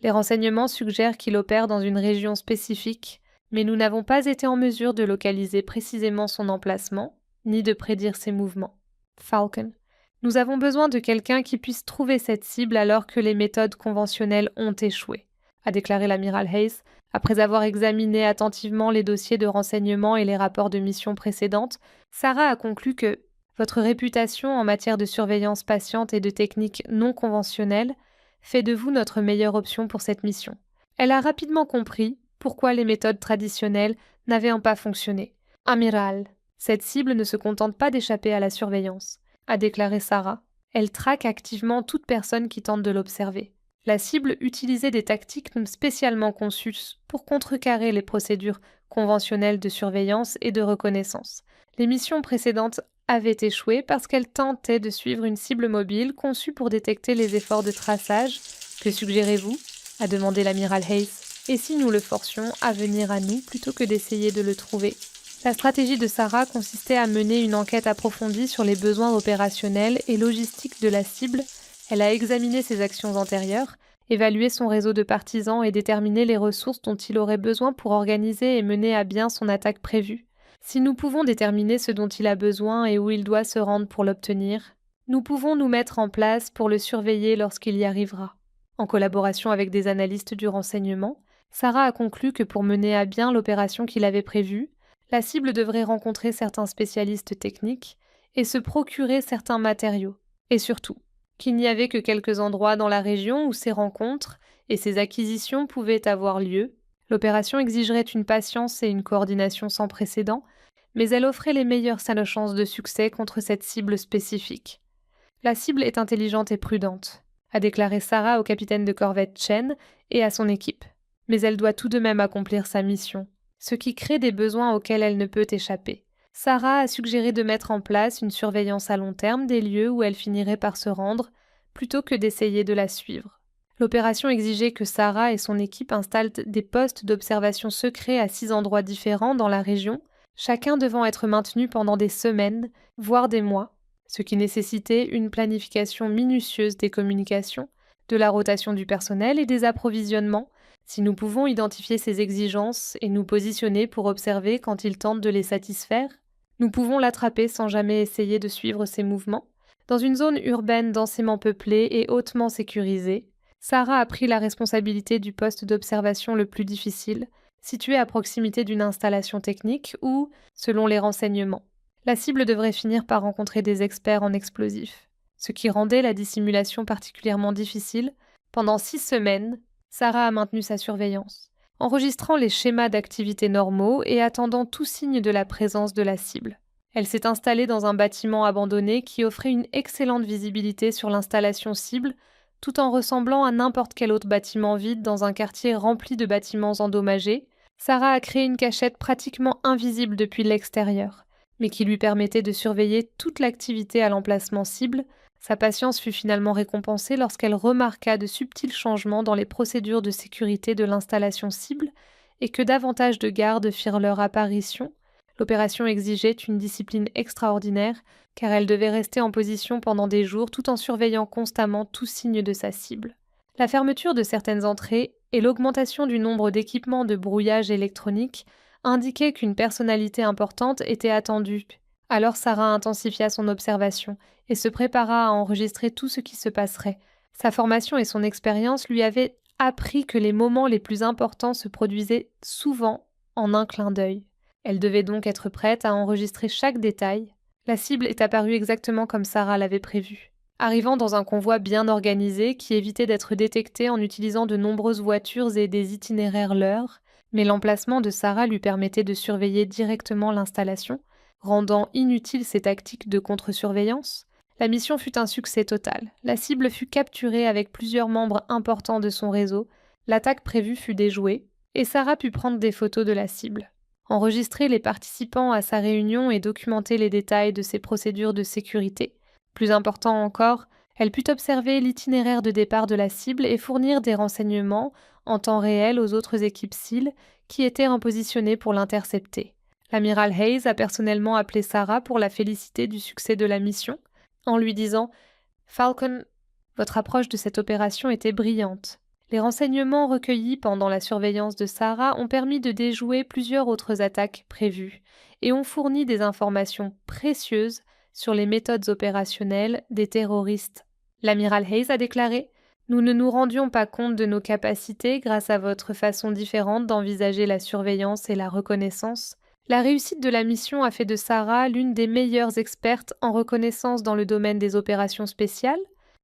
Les renseignements suggèrent qu'il opère dans une région spécifique, mais nous n'avons pas été en mesure de localiser précisément son emplacement, ni de prédire ses mouvements. Falcon. Nous avons besoin de quelqu'un qui puisse trouver cette cible alors que les méthodes conventionnelles ont échoué, a déclaré l'amiral Hayes, après avoir examiné attentivement les dossiers de renseignement et les rapports de mission précédentes. Sarah a conclu que votre réputation en matière de surveillance patiente et de techniques non conventionnelles fait de vous notre meilleure option pour cette mission. Elle a rapidement compris pourquoi les méthodes traditionnelles n'avaient pas fonctionné. Amiral, cette cible ne se contente pas d'échapper à la surveillance, a déclaré Sarah. Elle traque activement toute personne qui tente de l'observer. La cible utilisait des tactiques spécialement conçues pour contrecarrer les procédures conventionnelles de surveillance et de reconnaissance. Les missions précédentes avaient échoué parce qu'elles tentaient de suivre une cible mobile conçue pour détecter les efforts de traçage. Que suggérez-vous ? A demandé l'amiral Hayes. Et si nous le forcions à venir à nous plutôt que d'essayer de le trouver ? La stratégie de Sarah consistait à mener une enquête approfondie sur les besoins opérationnels et logistiques de la cible. Elle a examiné ses actions antérieures, évalué son réseau de partisans et déterminé les ressources dont il aurait besoin pour organiser et mener à bien son attaque prévue. Si nous pouvons déterminer ce dont il a besoin et où il doit se rendre pour l'obtenir, nous pouvons nous mettre en place pour le surveiller lorsqu'il y arrivera. En collaboration avec des analystes du renseignement, Sarah a conclu que pour mener à bien l'opération qu'il avait prévue, la cible devrait rencontrer certains spécialistes techniques et se procurer certains matériaux. Et surtout, qu'il n'y avait que quelques endroits dans la région où ces rencontres et ces acquisitions pouvaient avoir lieu. L'opération exigerait une patience et une coordination sans précédent, mais elle offrait les meilleures chances de succès contre cette cible spécifique. La cible est intelligente et prudente. a déclaré Sarah au capitaine de corvette Chen et à son équipe. Mais elle doit tout de même accomplir sa mission, ce qui crée des besoins auxquels elle ne peut échapper. Sarah a suggéré de mettre en place une surveillance à long terme des lieux où elle finirait par se rendre, plutôt que d'essayer de la suivre. L'opération exigeait que Sarah et son équipe installent des postes d'observation secrets à 6 endroits différents dans la région, chacun devant être maintenu pendant des semaines, voire des mois, ce qui nécessitait une planification minutieuse des communications, de la rotation du personnel et des approvisionnements, si nous pouvons identifier ces exigences et nous positionner pour observer quand il tente de les satisfaire, nous pouvons l'attraper sans jamais essayer de suivre ses mouvements. Dans une zone urbaine densément peuplée et hautement sécurisée, Sarah a pris la responsabilité du poste d'observation le plus difficile, situé à proximité d'une installation technique où, selon les renseignements, la cible devrait finir par rencontrer des experts en explosifs, ce qui rendait la dissimulation particulièrement difficile. Pendant 6 semaines, Sarah a maintenu sa surveillance, enregistrant les schémas d'activité normaux et attendant tout signe de la présence de la cible. Elle s'est installée dans un bâtiment abandonné qui offrait une excellente visibilité sur l'installation cible, tout en ressemblant à n'importe quel autre bâtiment vide dans un quartier rempli de bâtiments endommagés. Sarah a créé une cachette pratiquement invisible depuis l'extérieur, mais qui lui permettait de surveiller toute l'activité à l'emplacement cible. Sa patience fut finalement récompensée lorsqu'elle remarqua de subtils changements dans les procédures de sécurité de l'installation cible et que davantage de gardes firent leur apparition. L'opération exigeait une discipline extraordinaire car elle devait rester en position pendant des jours tout en surveillant constamment tout signe de sa cible. La fermeture de certaines entrées et l'augmentation du nombre d'équipements de brouillage électronique indiquaient qu'une personnalité importante était attendue. Alors Sarah intensifia son observation et se prépara à enregistrer tout ce qui se passerait. Sa formation et son expérience lui avaient appris que les moments les plus importants se produisaient souvent en un clin d'œil. Elle devait donc être prête à enregistrer chaque détail. La cible est apparue exactement comme Sarah l'avait prévu, arrivant dans un convoi bien organisé qui évitait d'être détecté en utilisant de nombreuses voitures et des itinéraires leurres, mais l'emplacement de Sarah lui permettait de surveiller directement l'installation, rendant inutiles ses tactiques de contre-surveillance. La mission fut un succès total. La cible fut capturée avec plusieurs membres importants de son réseau, l'attaque prévue fut déjouée, et Sarah put prendre des photos de la cible. Enregistrer les participants à sa réunion et documenter les détails de ses procédures de sécurité. Plus important encore, elle put observer l'itinéraire de départ de la cible et fournir des renseignements en temps réel aux autres équipes SEAL qui étaient repositionnées pour l'intercepter. L'amiral Hayes a personnellement appelé Sarah pour la féliciter du succès de la mission, en lui disant « Falcon, votre approche de cette opération était brillante. » Les renseignements recueillis pendant la surveillance de Sarah ont permis de déjouer plusieurs autres attaques prévues et ont fourni des informations précieuses sur les méthodes opérationnelles des terroristes. L'amiral Hayes a déclaré « Nous ne nous rendions pas compte de nos capacités grâce à votre façon différente d'envisager la surveillance et la reconnaissance. La réussite de la mission a fait de Sarah l'une des meilleures expertes en reconnaissance dans le domaine des opérations spéciales,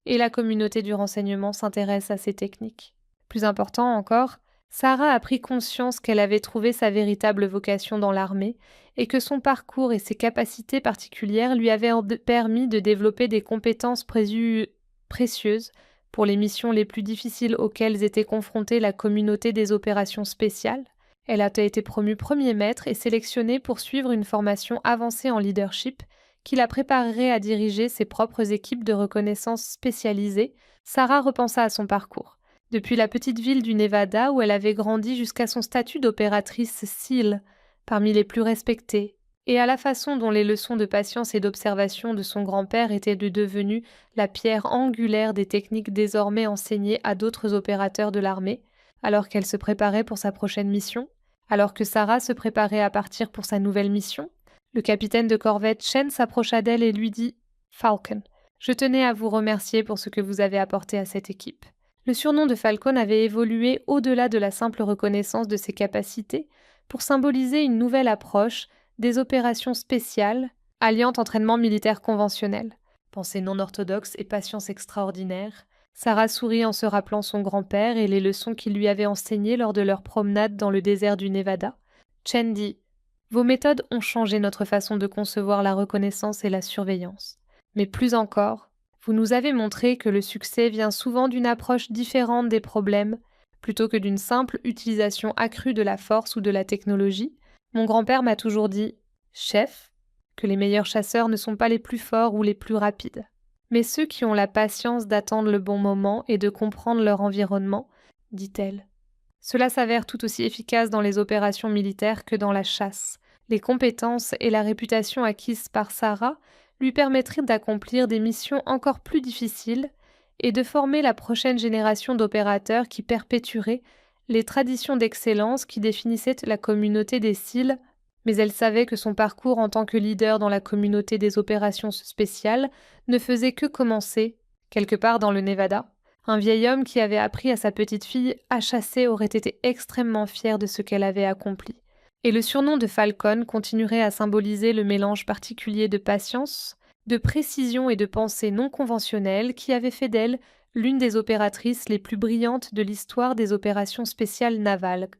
et la communauté du renseignement s'intéresse à ces techniques. Plus important encore, Sarah a pris conscience qu'elle avait trouvé sa véritable vocation dans l'armée et que son parcours et ses capacités particulières lui avaient permis de développer des compétences précieuses pour les missions les plus difficiles auxquelles était confrontée la communauté des opérations spéciales. Elle a été promue premier maître et sélectionnée pour suivre une formation avancée en leadership qui la préparerait à diriger ses propres équipes de reconnaissance spécialisées. Sarah repensa à son parcours. Depuis la petite ville du Nevada où elle avait grandi jusqu'à son statut d'opératrice SEAL, parmi les plus respectées, et à la façon dont les leçons de patience et d'observation de son grand-père étaient devenues la pierre angulaire des techniques désormais enseignées à d'autres opérateurs de l'armée, alors qu'elle se préparait pour sa prochaine mission, alors que Sarah se préparait à partir pour sa nouvelle mission. Le capitaine de corvette Chen s'approcha d'elle et lui dit « Falcon, je tenais à vous remercier pour ce que vous avez apporté à cette équipe. » Le surnom de Falcon avait évolué au-delà de la simple reconnaissance de ses capacités pour symboliser une nouvelle approche des opérations spéciales, alliant entraînement militaire conventionnel, pensée non orthodoxe et patience extraordinaire. Sarah sourit en se rappelant son grand-père et les leçons qu'il lui avait enseignées lors de leur promenade dans le désert du Nevada. Chen dit « Vos méthodes ont changé notre façon de concevoir la reconnaissance et la surveillance. Mais plus encore, Vous nous avez montré que le succès vient souvent d'une approche différente des problèmes, plutôt que d'une simple utilisation accrue de la force ou de la technologie. Mon grand-père m'a toujours dit: Chef, que les meilleurs chasseurs ne sont pas les plus forts ou les plus rapides, mais ceux qui ont la patience d'attendre le bon moment et de comprendre leur environnement, dit-elle. Cela s'avère tout aussi efficace dans les opérations militaires que dans la chasse. Les compétences et la réputation acquises par Sarah lui permettraient d'accomplir des missions encore plus difficiles et de former la prochaine génération d'opérateurs qui perpétuerait les traditions d'excellence qui définissaient la communauté des SEAL, mais elle savait que son parcours en tant que leader dans la communauté des opérations spéciales ne faisait que commencer, quelque part dans le Nevada. Un vieil homme qui avait appris à sa petite fille à chasser aurait été extrêmement fier de ce qu'elle avait accompli. Et le surnom de Falcon continuerait à symboliser le mélange particulier de patience, de précision et de pensée non conventionnelle qui avait fait d'elle l'une des opératrices les plus brillantes de l'histoire des opérations spéciales navales.